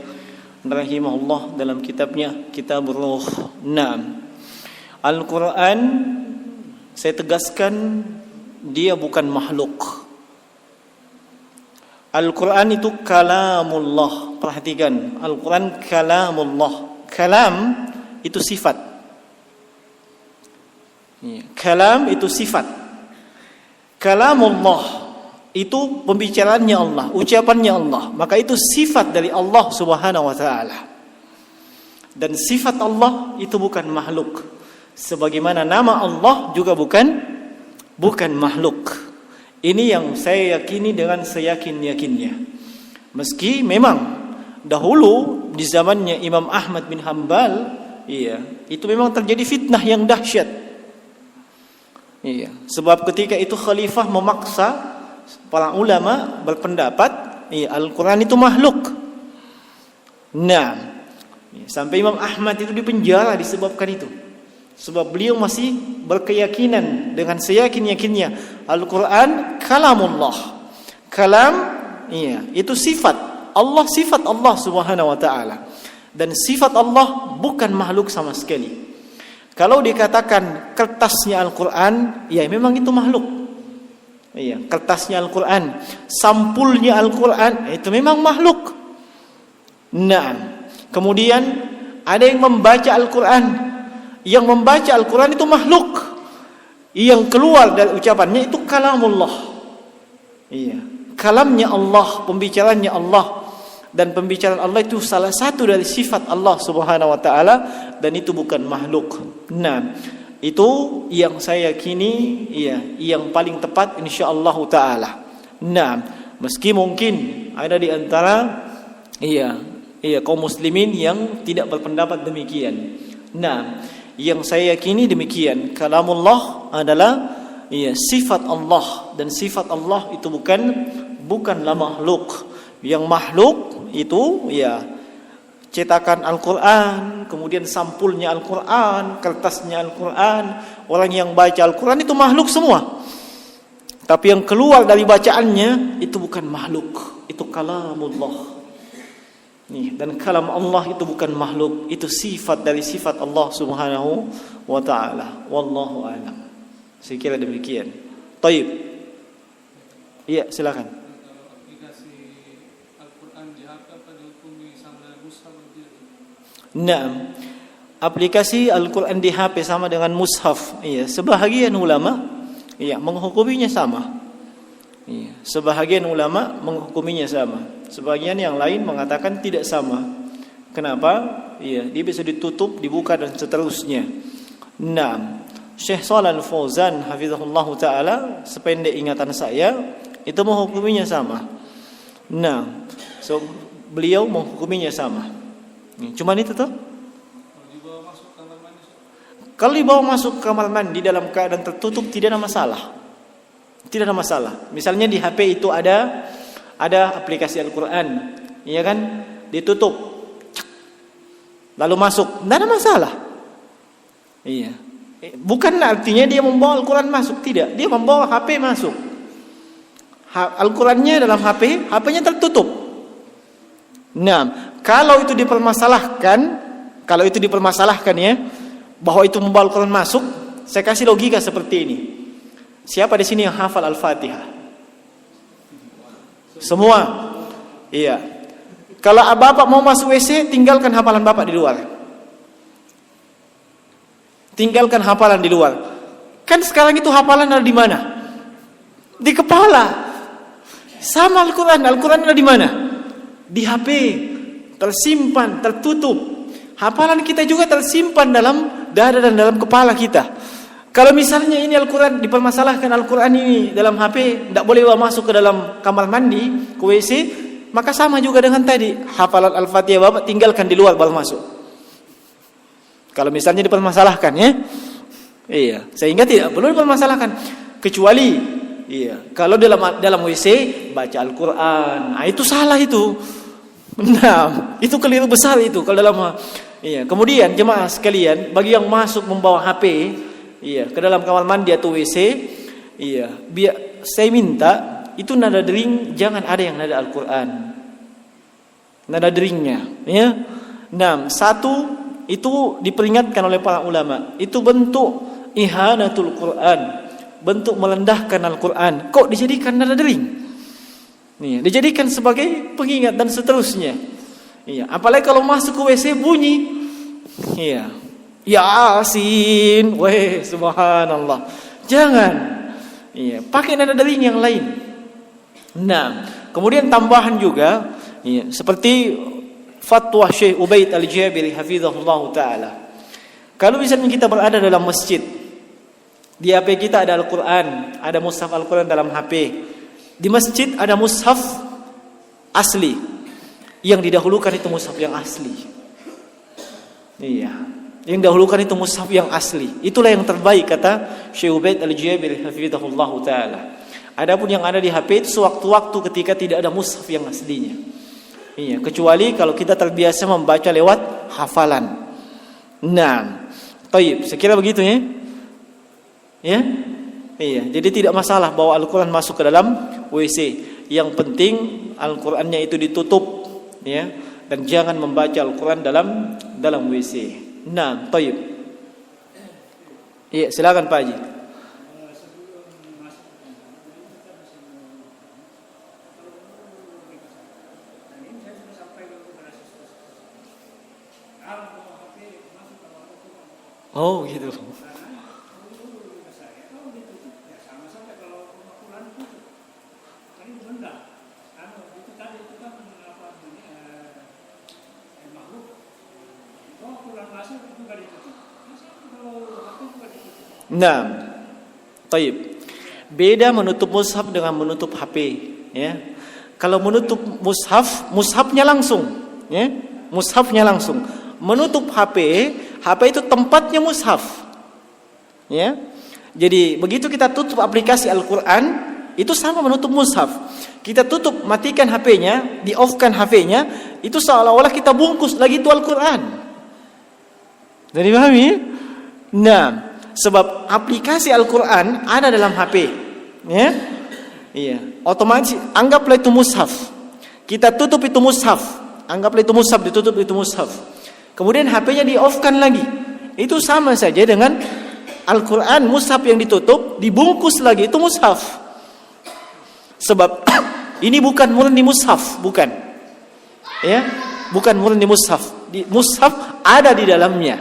rahimahullah dalam kitabnya Kitabur Ruh. Naam. Al-Qur'an, saya tegaskan, dia bukan makhluk. Al-Qur'an itu kalamullah. Perhatikan, Al-Qur'an kalamullah. Kalam itu sifat. Kalam itu sifat. Kalamullah itu pembicaraannya Allah, ucapannya Allah. Maka itu sifat dari Allah Subhanahu wa taala. Dan sifat Allah itu bukan makhluk. Sebagaimana nama Allah juga bukan makhluk. Ini yang saya yakini dengan seyakin-yakinnya. Meski memang dahulu di zamannya Imam Ahmad bin Hanbal, itu memang terjadi fitnah yang dahsyat. Sebab ketika itu khalifah memaksa para ulama berpendapat Al-Quran itu makhluk. Nah, sampai Imam Ahmad itu dipenjara disebabkan itu. Sebab beliau masih berkeyakinan dengan seyakin-yakinnya Al-Quran kalamullah. Kalam itu sifat Allah, sifat Allah Subhanahu wa taala. Dan sifat Allah bukan makhluk sama sekali. Kalau dikatakan kertasnya Al-Quran, memang itu makhluk. Kertasnya Al-Quran, sampulnya Al-Quran, itu memang makhluk. Nah, kemudian ada yang membaca Al-Quran. Yang membaca Al-Quran itu makhluk. Yang keluar dari ucapannya itu kalamullah. Kalamnya Allah, pembicaranya Allah. Dan pembicaraan Allah itu salah satu dari sifat Allah Subhanahu wa taala, dan itu bukan makhluk. Nah, itu yang saya yakini yang paling tepat insyaallah taala. Nah, meski mungkin ada di antara kaum muslimin yang tidak berpendapat demikian. Nah, yang saya yakini demikian, kalamullah adalah sifat Allah, dan sifat Allah itu bukanlah makhluk. Yang makhluk itu cetakan Al-Quran, kemudian sampulnya Al-Quran, kertasnya Al-Quran, orang yang baca Al-Quran itu makhluk semua. Tapi yang keluar dari bacaannya itu bukan makhluk, itu kalamullah. Dan kalam Allah itu bukan makhluk, itu sifat dari sifat Allah Subhanahu wa taala. Wallahu a'lam. Saya kira demikian. Taib. Iya, silakan. Nah, aplikasi Al-Quran di HP sama dengan mushaf. Sebahagian ulama menghukuminya sama. Sebahagian ulama menghukuminya sama. Sebagian yang lain mengatakan tidak sama. Kenapa? Dia bisa ditutup, dibuka dan seterusnya. Nah, Syekh Shalal Fauzan hafizahullah taala, sependek ingatan saya, itu menghukuminya sama. Nah, beliau menghukuminya sama. Cuman itu tuh. Kalau dibawa masuk kamar mandi dalam keadaan tertutup tidak ada masalah. Tidak ada masalah. Misalnya di HP itu ada aplikasi Al-Quran, ditutup, lalu masuk, tidak ada masalah. Bukan artinya dia membawa Al-Quran masuk, tidak. Dia membawa HP masuk. Al-Qurannya dalam HP, HP-nya tertutup. Nah, kalau itu dipermasalahkan bahwa itu membawa Al-Quran masuk, saya kasih logika seperti ini. Siapa di sini yang hafal Al-Fatihah? Semua. Kalau bapak mau masuk WC, tinggalkan hafalan bapak di luar. Tinggalkan hafalan di luar. Kan sekarang itu hafalan ada di mana? Di kepala. Sama Al-Quran ada di mana? Di HP. Tersimpan, tertutup. Hafalan kita juga tersimpan dalam dada dan dalam kepala kita. Kalau misalnya ini Al-Quran, dipermasalahkan Al-Quran ini dalam HP, tidak boleh bawa masuk ke dalam kamar mandi, ke WC, maka sama juga dengan tadi. Hafalan Al-Fatihah bapak tinggalkan di luar baru masuk. Kalau misalnya dipermasalahkan sehingga tidak perlu dipermasalahkan. Kecuali kalau dalam WC baca Al-Quran, itu salah itu. Nah, itu keliru besar itu kalau dalam Kemudian jemaah sekalian, bagi yang masuk membawa HP ke dalam kamar mandi atau WC, saya minta itu nada dering jangan ada yang nada Al-Quran. Nada deringnya, Nah, satu itu diperingatkan oleh para ulama, itu bentuk ihanatul Quran, bentuk merendahkan Al-Quran. Kok dijadikan nada dering? Dijadikan sebagai pengingat dan seterusnya. Apalagi kalau masuk ke WC bunyi. Yasin. Weh, subhanallah. Jangan. Iya, pakai nada dering yang lain. Nah, kemudian tambahan juga, iya, seperti fatwa Syekh Ubaid Al-Jabiri hafizahullah taala. Kalau misalnya kita berada dalam masjid, di HP kita ada Al-Quran, ada mushaf Al-Quran dalam HP. Di masjid ada mushaf asli. Yang didahulukan itu mushaf yang asli. Iya, yang didahulukan itu mushaf yang asli. Itulah yang terbaik kata Syekh Ubaid Al-Jabiri hafizahullah taala. Adapun yang ada di HP itu sewaktu-waktu ketika tidak ada mushaf yang aslinya. Iya, kecuali kalau kita terbiasa membaca lewat hafalan. Nah, baik, saya kira begitu ya. Ya, iya. Jadi tidak masalah bawa Al-Quran masuk ke dalam WC. Yang penting Al-Qurannya itu ditutup, ya, dan jangan membaca Al-Quran dalam WC. Nah, baik. Iya, silakan Pak Haji. Oh, gitu. Nah, taib. Beda menutup mushaf dengan menutup HP, ya. Kalau menutup mushaf, mushafnya langsung, ya. Mushafnya langsung. Menutup HP, HP itu tempatnya mushaf. Ya. Jadi begitu kita tutup aplikasi Al-Qur'an, itu sama menutup mushaf. Kita tutup, matikan HP-nya, di-off-kan HP-nya, itu seolah-olah kita bungkus lagi itu Al-Qur'an. Jadi pahami? Nah, sebab aplikasi Al-Quran ada dalam HP, ya, iya. Otomatis anggaplah itu mushaf. Kita tutup itu mushaf, anggaplah itu mushaf, ditutup itu mushaf. Kemudian HP-nya di-off-kan lagi. Itu sama saja dengan Al-Quran mushaf yang ditutup, dibungkus lagi itu mushaf. Sebab ini bukan murni mushaf, bukan, ya, bukan murni mushaf. Mushaf ada di dalamnya,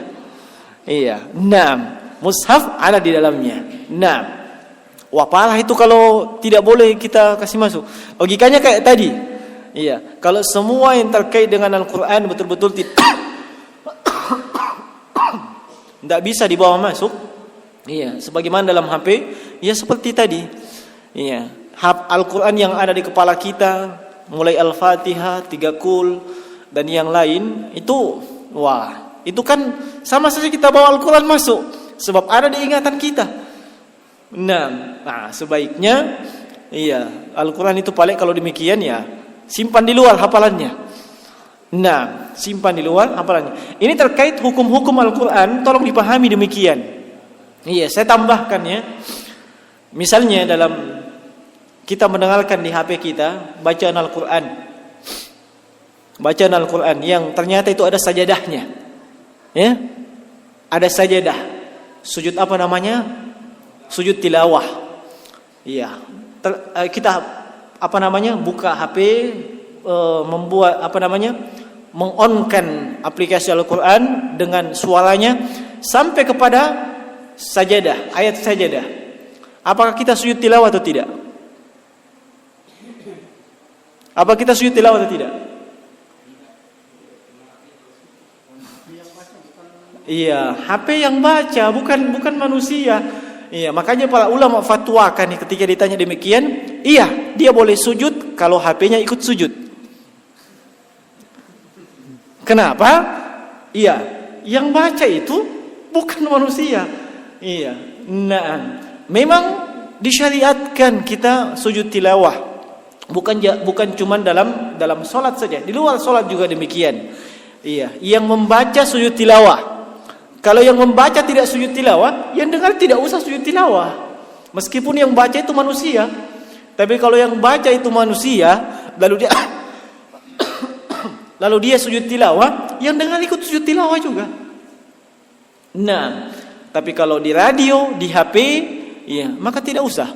iya. Nah, mushaf ada di dalamnya. Nah, wah parah itu kalau tidak boleh kita kasih masuk. Logikanya kayak tadi. Iya, kalau semua yang terkait dengan Al-Quran betul-betul tidak bisa dibawa masuk. Iya, sebagaimana dalam HP, ya seperti tadi. Iya, Al-Quran yang ada di kepala kita, mulai Al-Fatihah, 3 Qul dan yang lain itu, wah, itu kan sama saja kita bawa Al-Quran masuk. Sebab ada di ingatan kita. Nah, sebaiknya, iya, Al-Quran itu paling kalau demikian ya simpan di luar hafalannya. Nah, simpan di luar hafalannya. Ini terkait hukum-hukum Al-Quran, tolong dipahami demikian. Iya, saya tambahkan ya. Misalnya dalam kita mendengarkan di HP kita bacaan Al-Quran, bacaan Al-Quran yang ternyata itu ada sajadahnya, ya, ada sajadah. Sujud apa namanya? Sujud tilawah. Iya. Kita apa namanya? Buka HP, membuat apa namanya? Mengonkan aplikasi Al-Quran dengan suaranya sampai kepada sajadah, ayat sajadah. Apakah kita sujud tilawah atau tidak? Apa kita sujud tilawah atau tidak? Iya, HP yang baca, bukan manusia. Iya, makanya para ulama fatwakan ketika ditanya demikian, iya, dia boleh sujud kalau HP-nya ikut sujud. Kenapa? Iya, yang baca itu bukan manusia. Iya. Nah, memang disyariatkan kita sujud tilawah. Bukan cuma dalam salat saja, di luar salat juga demikian. Iya, yang membaca sujud tilawah. Kalau yang membaca tidak sujud tilawah, yang dengar tidak usah sujud tilawah. Meskipun yang baca itu manusia. Tapi kalau yang baca itu manusia, lalu dia sujud tilawah, yang dengar ikut sujud tilawah juga. Nah, tapi kalau di radio, di HP, ya, maka tidak usah.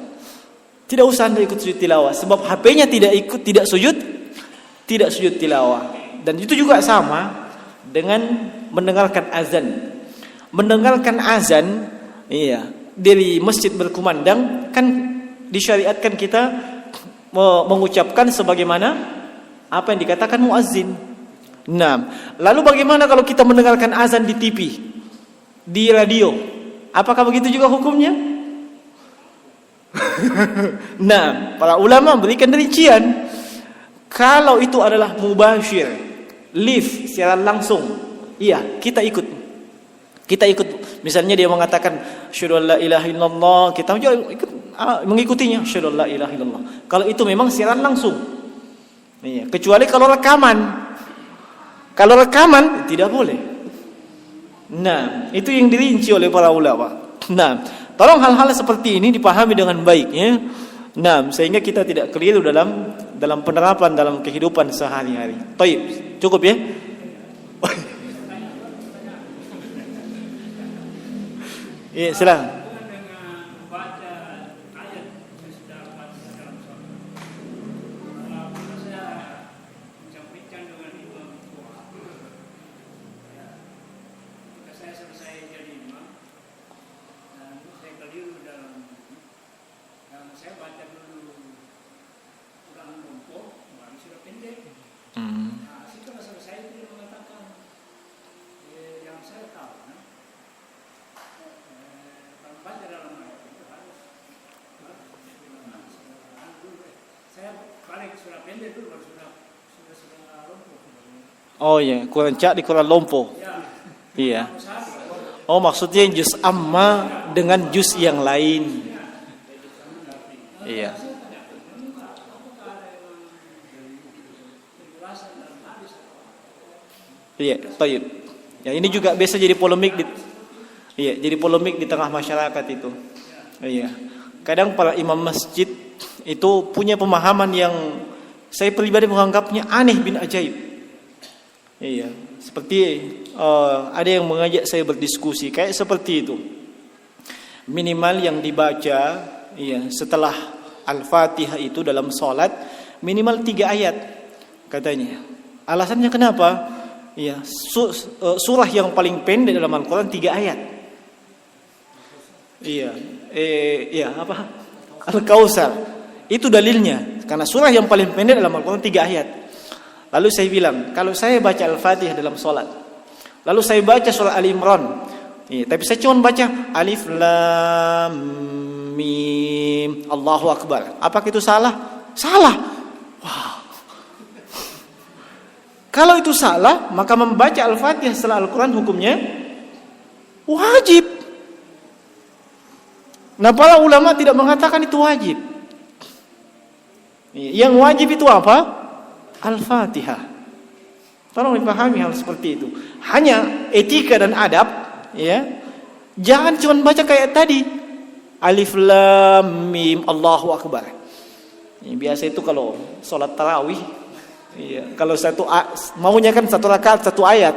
Tidak usah Anda ikut sujud tilawah, sebab HP-nya tidak sujud tilawah. Dan itu juga sama dengan mendengarkan azan. mendengarkan azan, dari masjid berkumandang, kan disyariatkan kita mengucapkan sebagaimana apa yang dikatakan muazzin. Nah, lalu bagaimana kalau kita mendengarkan azan di TV, di radio? Apakah begitu juga hukumnya? Nah, para ulama berikan rincian. Kalau itu adalah mubasyir, live secara langsung, kita ikut. Misalnya dia mengatakan asyhadu an la ilaha illallah, kita juga ikut mengikutinya asyhadu an la ilaha illallah. Kalau itu memang siaran langsung. Kecuali kalau rekaman. Kalau rekaman tidak boleh. Nah, itu yang dirinci oleh para ulama. Nah, tolong hal-hal seperti ini dipahami dengan baik, ya. Nah, sehingga kita tidak keliru dalam penerapan dalam kehidupan sehari-hari. Baik, cukup ya? Iya, silakan. Oh ya, Quran Cak di Kuala Lumpur. Iya. Oh, maksudnya juz amma dengan juz yang lain. Iya. Iya, baik. Ya, ini juga biasa jadi polemik jadi polemik di tengah masyarakat itu. Iya. Kadang para imam masjid itu punya pemahaman yang saya pribadi menganggapnya aneh bin ajaib. Iya, seperti ada yang mengajak saya berdiskusi kayak seperti itu. Minimal yang dibaca setelah Al-Fatihah itu dalam salat minimal 3 ayat katanya. Alasannya kenapa? Surah yang paling pendek dalam Al-Qur'an 3 ayat. Apa? Al-Kautsar. Itu dalilnya karena surah yang paling pendek dalam Al-Qur'an 3 ayat. Lalu saya bilang, kalau saya baca Al-Fatihah dalam sholat, lalu saya baca surah Al-Imran, tapi saya cuma baca Alif Lam Mim Allahu Akbar, apakah itu salah? Salah. Wow. Kalau itu salah, maka membaca Al-Fatihah setelah Al-Quran hukumnya wajib. Nah, para ulama tidak mengatakan itu wajib. Yang wajib itu apa? Al-Fatihah. Tolong dipahami hal seperti itu. Hanya etika dan adab, jangan cuma baca kayak tadi Alif Lam Mim Allahu Akbar. Biasa itu kalau sholat tarawih, kalau maunya kan 1 rakaat 1 ayat.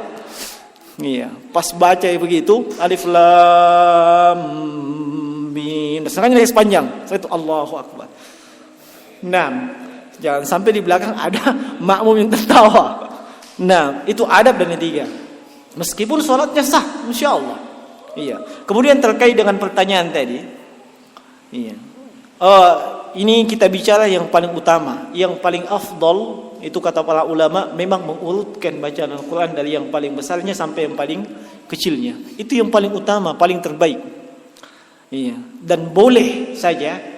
Pas baca begitu Alif Lam Mim, sengaja sepanjang. Itu Allahu Akbar. Nah, jangan sampai di belakang ada makmum yang tertawa. Nah, itu adab dan etika. Meskipun sholatnya sah, insya Allah. Kemudian terkait dengan pertanyaan tadi, ini kita bicara yang paling utama, yang paling afdal itu kata para ulama memang mengurutkan bacaan Al-Quran dari yang paling besarnya sampai yang paling kecilnya. Itu yang paling utama, paling terbaik. Dan boleh saja.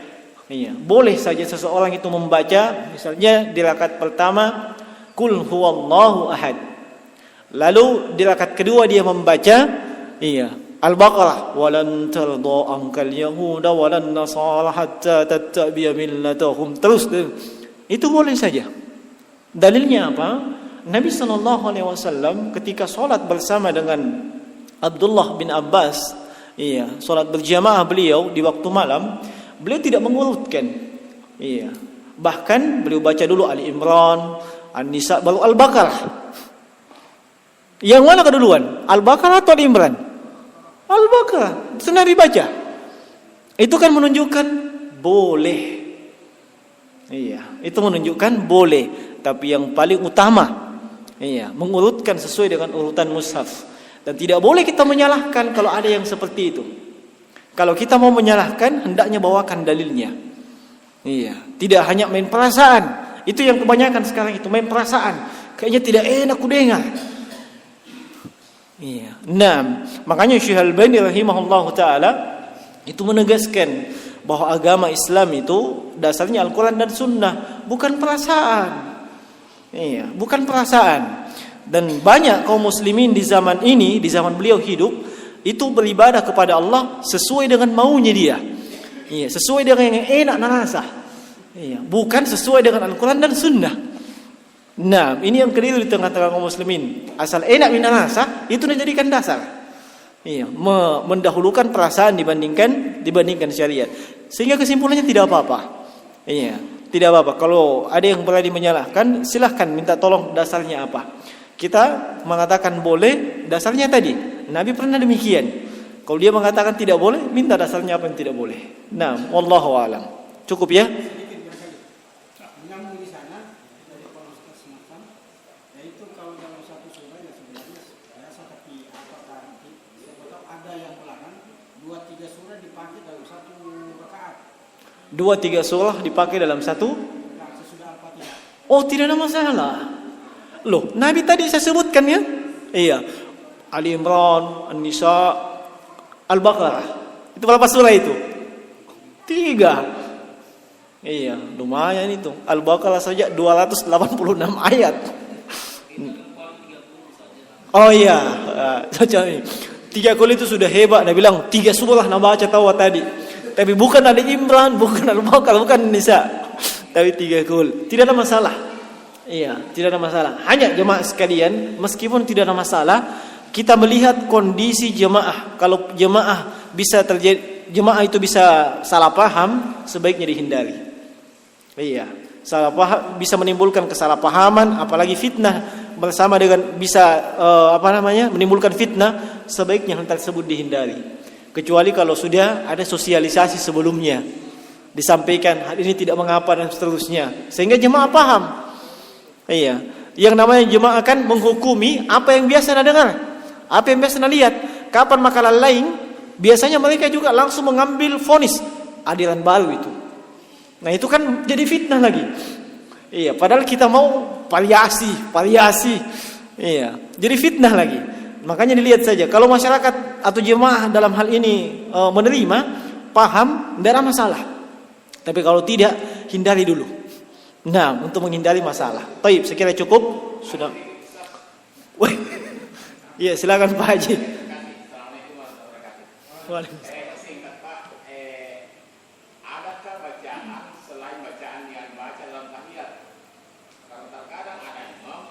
Boleh saja seseorang itu membaca misalnya di rakaat pertama Qul huwallahu ahad. Lalu di rakaat kedua dia membaca Al-Baqarah, walan tarda ankal yahuda walan nasara hatta tattabi'a millatahum. Terus itu boleh saja. Dalilnya apa? Nabi SAW ketika salat bersama dengan Abdullah bin Abbas, salat berjamaah beliau di waktu malam, beliau tidak mengurutkan. Bahkan beliau baca dulu Ali Imran, An-Nisa, baru Al-Baqarah. Yang mana keduluan? Al-Baqarah atau Ali Imran? Al-Baqarah. Itu Nabi baca. Itu kan menunjukkan boleh. Itu menunjukkan boleh. Tapi yang paling utama, mengurutkan sesuai dengan urutan mushaf. Dan tidak boleh kita menyalahkan kalau ada yang seperti itu. Kalau kita mau menyalahkan, hendaknya bawakan dalilnya. Iya, tidak hanya main perasaan. Itu yang kebanyakan sekarang itu, main perasaan. Kayaknya tidak enak ku dengar. Iya. Nah, makanya Syekh Al-Albani rahimahullahu taala itu menegaskan bahwa agama Islam itu dasarnya Al-Qur'an dan Sunnah, bukan perasaan. Iya, bukan perasaan. Dan banyak kaum muslimin di zaman ini, di zaman beliau hidup, itu beribadah kepada Allah sesuai dengan maunya dia. Iya, sesuai dengan yang enak narasa. Iya, bukan sesuai dengan Al-Qur'an dan Sunnah. Nah, ini yang keliru di tengah-tengah kaum muslimin. Asal enak minarasa, itu dijadikan dasar. Iya, mendahulukan perasaan dibandingkan syariat. Sehingga kesimpulannya tidak apa-apa. Iya, tidak apa-apa. Kalau ada yang berani menyalahkan, silahkan minta tolong dasarnya apa. Kita mengatakan boleh, dasarnya tadi. Nabi pernah demikian. Kalau dia mengatakan tidak boleh, minta dasarnya apa yang tidak boleh. Nah, wallahu a'lam. Cukup ya? Dua tiga surah dipakai dalam satu. Oh, tidak ada masalah. Loh, Nabi tadi saya sebutkan ya. Iya. Ali Imran, An-Nisa, Al-Baqarah. Itu berapa surah itu? 3. Iya, lumayan itu. Al-Baqarah saja 286 ayat. Oh iya, saja ini. 3 kali itu sudah hebat. Dia bilang 3 surah nak baca tahu tadi. Tapi bukan Ali Imran, bukan Al-Baqarah, bukan Nisa. Tapi 3 kul. Tidak ada masalah. Iya, tidak ada masalah. Hanya jemaah sekalian, meskipun tidak ada masalah, kita melihat kondisi jemaah. Kalau jemaah bisa terjadi, jemaah itu bisa salah paham, sebaiknya dihindari. Iya, salah paham bisa menimbulkan kesalahpahaman, apalagi fitnah bersama dengan bisa menimbulkan fitnah, sebaiknya hal tersebut dihindari. Kecuali kalau sudah ada sosialisasi sebelumnya, disampaikan hal ini tidak mengapa dan seterusnya, sehingga jemaah paham. Iya, yang namanya jemaah kan menghukumi apa yang biasa anda dengar, apa yang biasa anda lihat. Kapan makalah lain, biasanya mereka juga langsung mengambil vonis aliran baru itu. Nah itu kan jadi fitnah lagi. Iya, padahal kita mau variasi. Iya, jadi fitnah lagi. Makanya dilihat saja, kalau masyarakat atau jemaah dalam hal ini menerima, paham, tidak ada masalah. Tapi kalau tidak, hindari dulu. Nah, untuk menghindari masalah. Baik, sekira cukup. Sudah. Wah, iya silakan Pak Haji. Adakah bacaan selain bacaan yang baca dalam tahiyat? Karena terkadang ada imam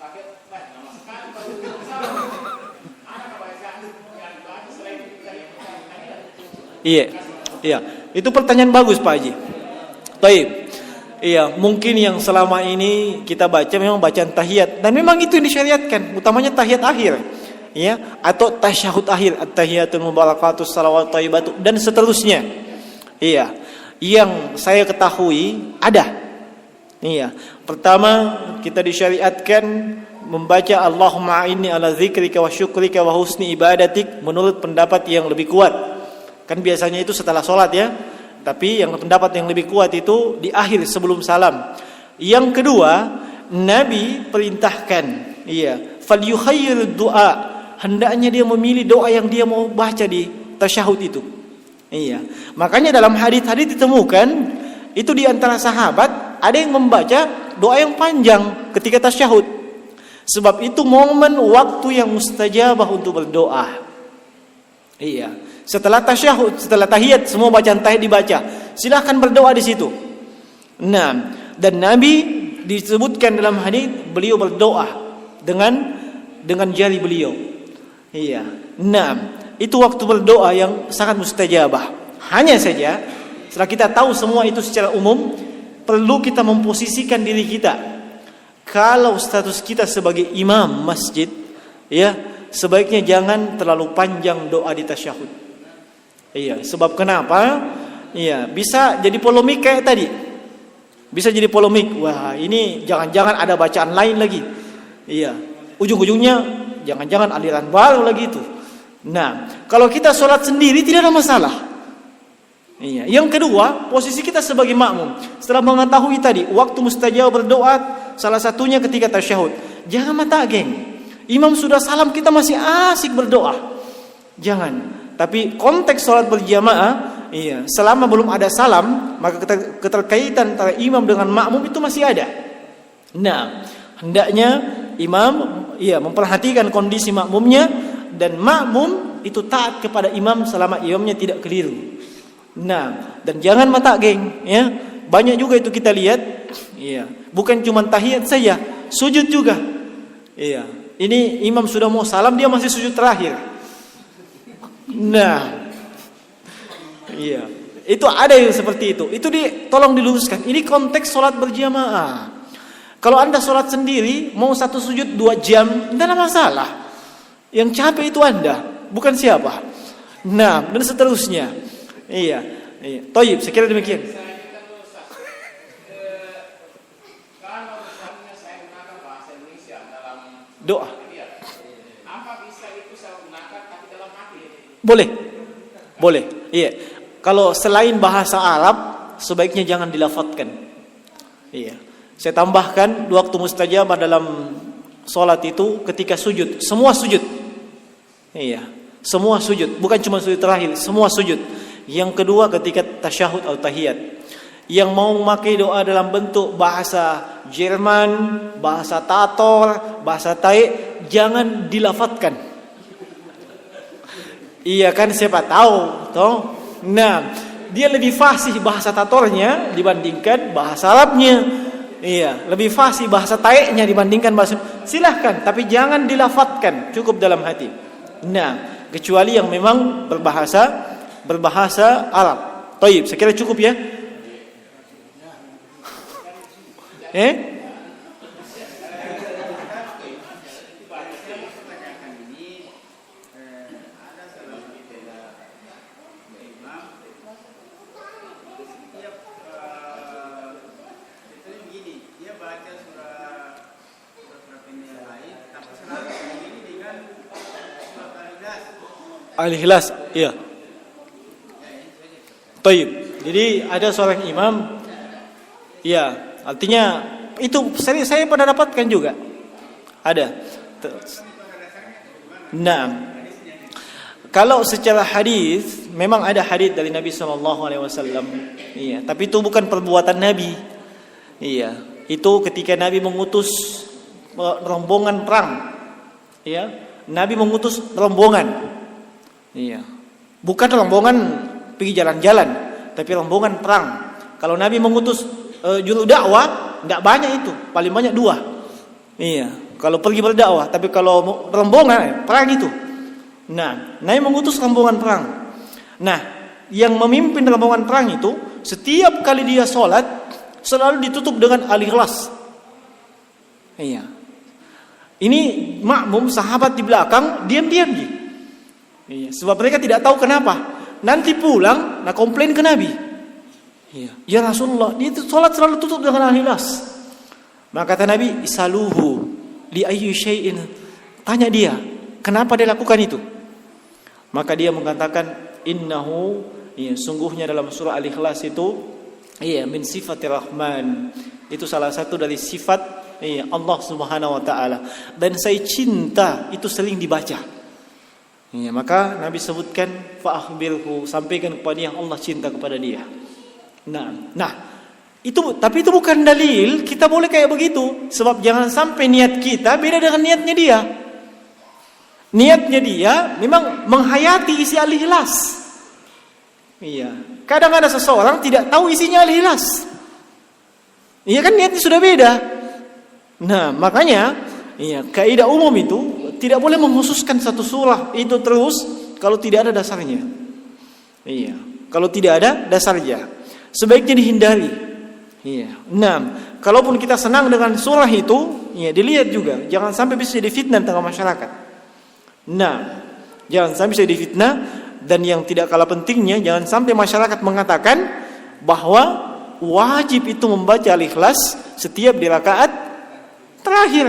tahiyat, nama sekali baru salah. Adakah bacaan yang baca selain tahiyat? Iya. Itu pertanyaan bagus Pak Haji. Baik. Iya, mungkin yang selama ini kita baca memang bacaan tahiyat, dan memang itu yang disyariatkan, utamanya tahiyat akhir. Ya, atau tasyahud akhir, at-tahiyatul mubarakatus salawat thayyibatu dan seterusnya. Iya, yang saya ketahui ada. Iya, pertama kita disyariatkan membaca Allahumma a'inni ala dzikrika wa syukrika wa husni ibadatik menurut pendapat yang lebih kuat. Kan biasanya itu setelah sholat ya. Tapi yang pendapat yang lebih kuat itu di akhir sebelum salam. Yang kedua, Nabi perintahkan, falyukhayyir du'a, hendaknya dia memilih doa yang dia mau baca di tasyahud itu. Iya. Makanya dalam hadis-hadis ditemukan itu di antara sahabat ada yang membaca doa yang panjang ketika tasyahud. Sebab itu momen waktu yang mustajabah untuk berdoa. Iya. Setelah tasyahud, setelah tahiyat, semua bacaan tahiyat dibaca. Silahkan berdoa di situ. Nah, dan Nabi disebutkan dalam hadis beliau berdoa dengan jari beliau. Iya. Nah, itu waktu berdoa yang sangat mustajabah. Hanya saja setelah kita tahu semua itu secara umum, perlu kita memposisikan diri kita. Kalau status kita sebagai imam masjid, ya, sebaiknya jangan terlalu panjang doa di tasyahud. Iya, sebab kenapa? Iya, bisa jadi polemik kayak tadi. Bisa jadi polemik. Wah, ini jangan-jangan ada bacaan lain lagi. Iya. Ujung-ujungnya jangan-jangan aliran baru lagi itu. Nah, kalau kita sholat sendiri tidak ada masalah. Iya. Yang kedua, posisi kita sebagai makmum. Setelah mengetahui tadi waktu mustajab berdoa, salah satunya ketika tasyahud. Jangan mata geng. Imam sudah salam, kita masih asik berdoa. Jangan. Tapi konteks sholat berjamaah, iya, selama belum ada salam, maka keterkaitan antara imam dengan makmum itu masih ada. Nah, hendaknya imam memperhatikan kondisi makmumnya, dan makmum itu taat kepada imam selama imamnya tidak keliru. Nah, dan jangan mata geng, ya. Banyak juga itu kita lihat, iya, bukan cuma tahiyat saja, sujud juga. Iya. Ini imam sudah mau salam, dia masih sujud terakhir. Nah, iya, itu ada yang seperti itu. Itu tolong diluruskan. Ini konteks sholat berjamaah. Kalau Anda sholat sendiri, mau satu sujud 2 jam, tidak ada masalah. Yang capek itu Anda, bukan siapa. Nah, dan seterusnya. Iya. Thayyib, saya kira demikian. Kalau misalnya saya gunakan bahasa Indonesia dalam Doa. apa bisa itu saya gunakan tapi dalam hati? Boleh. Iya. Kalau selain bahasa Arab, sebaiknya jangan dilafadzkan. Iya. Saya tambahkan waktu mustajabah dalam sholat itu ketika sujud, semua sujud. Iya. Semua sujud, bukan cuma sujud terakhir, semua sujud. Yang kedua ketika tasyahud atau tahiyat. Yang mau memakai doa dalam bentuk bahasa Jerman, bahasa Tator, bahasa Thai, jangan dilafadzkan. Iya kan, siapa tahu, toh. Nah, dia lebih fasih bahasa Tatornya dibandingkan bahasa Arabnya. Iya, lebih fasih bahasa Thai-nya dibandingkan bahasa. Silahkan, tapi jangan dilafadzkan, cukup dalam hati. Nah, kecuali yang memang berbahasa Arab. Thayyib, saya kira cukup ya. Al-Ikhlas, iya. Thayyib. Jadi ada seorang imam, ya, artinya itu saya pernah dapatkan juga. Ada. Nah, kalau secara hadis memang ada hadis dari Nabi SAW. Iya, tapi itu bukan perbuatan Nabi. Iya, itu ketika Nabi mengutus rombongan perang. Iya, Nabi mengutus rombongan. Iya. Bukan rombongan pergi jalan-jalan, tapi rombongan perang. Kalau Nabi mengutus juru dakwah, tidak banyak itu, paling banyak 2. Iya. Kalau pergi berdakwah, tapi kalau rombongan perang itu. Nah, Nabi mengutus rombongan perang. Nah, yang memimpin rombongan perang itu setiap kali dia sholat selalu ditutup dengan al-Ikhlas. Iya. Ini makmum sahabat di belakang diam-diam ji. Iya, sebab mereka tidak tahu kenapa. Nanti pulang, komplain ke Nabi. Iya, ya Rasulullah, dia itu sholat selalu tutup dengan al-Ikhlas. Maka kata Nabi, isaluhu li ayyi syai'in. Tanya dia, kenapa dia lakukan itu? Maka dia mengatakan, innahu, iya, sungguhnya dalam surah Al-Ikhlas itu, iya, min sifatir Rahman. Itu salah satu dari sifat, iya, Allah Subhanahu wa taala. Dan saya cinta itu sering dibaca. Ya, maka Nabi sebutkan fa'akhbirhu, sampaikan kepada dia Allah cinta kepada dia. Nah, tapi itu bukan dalil kita boleh kayak begitu, sebab jangan sampai niat kita beda dengan niatnya dia. Niatnya dia memang menghayati isi al-Ikhlas. Iya, kadang ada seseorang tidak tahu isinya al-Ikhlas. Iya kan, niatnya sudah beda. Nah, makanya iya, kaidah umum itu tidak boleh mengkhususkan satu surah itu terus kalau tidak ada dasarnya. Iya, kalau tidak ada dasarnya, sebaiknya dihindari. Iya. Nah, kalaupun kita senang dengan surah itu, ya dilihat juga, jangan sampai bisa jadi fitnah tengah masyarakat. Nah, jangan sampai bisa jadi fitnah, dan yang tidak kalah pentingnya, jangan sampai masyarakat mengatakan bahwa wajib itu membaca al-Ikhlas setiap di rakaat terakhir.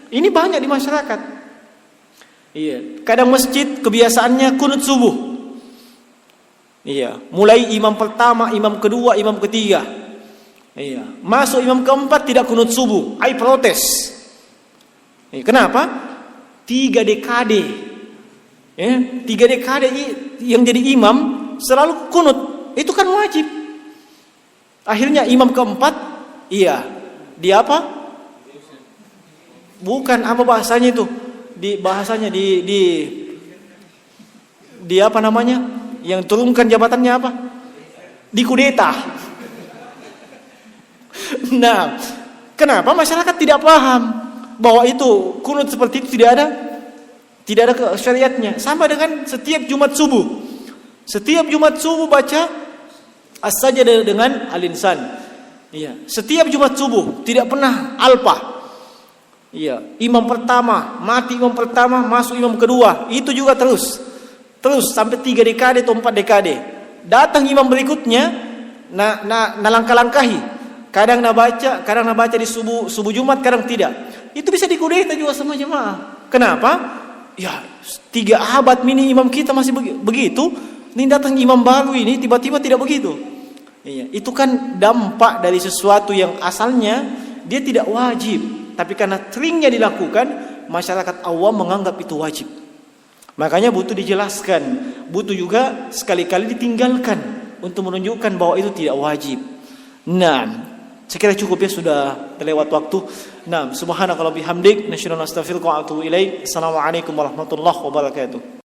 Ini banyak di masyarakat. Iya, kadang masjid kebiasaannya kunut subuh. Iya, mulai imam pertama, imam kedua, imam ketiga. Iya, masuk imam keempat tidak kunut subuh, ai protes. Iya, kenapa? 3 dekade. Ya, 3 dekade yang jadi imam selalu kunut. Itu kan wajib. Akhirnya imam keempat, iya, dia apa? Bukan apa bahasanya itu? Di bahasanya di apa namanya? Yang turunkan jabatannya apa? Dikudeta. Nah, kenapa masyarakat tidak paham bahwa itu kunut seperti itu tidak ada syariatnya. Sama dengan setiap Jumat subuh. Setiap Jumat subuh baca as-sajdah dengan al-insan. Iya, setiap Jumat subuh tidak pernah alpa. Iya, imam pertama, mati imam pertama, masuk imam kedua. Itu juga terus sampai 3 dekade atau 4 dekade. Datang imam berikutnya, langkah-langkahi. Kadang nak baca di subuh Jumat, kadang tidak. Itu bisa dikudeta juga sama jemaah. Kenapa? Ya, 3 abad mini imam kita masih begitu. Ini datang imam baru ini tiba-tiba tidak begitu. Iya, itu kan dampak dari sesuatu yang asalnya dia tidak wajib. Tapi karena seringnya dilakukan, masyarakat awam menganggap itu wajib. Makanya butuh dijelaskan, butuh juga sekali-kali ditinggalkan untuk menunjukkan bahwa itu tidak wajib. Nah, saya kira cukup ya, sudah terlewat waktu. Nah, subhanakallahumma bihamdik, nasyhadu an la ilaha illa anta astaghfiruka wa atubu ilaik. Assalamualaikum warahmatullahi wabarakatuh.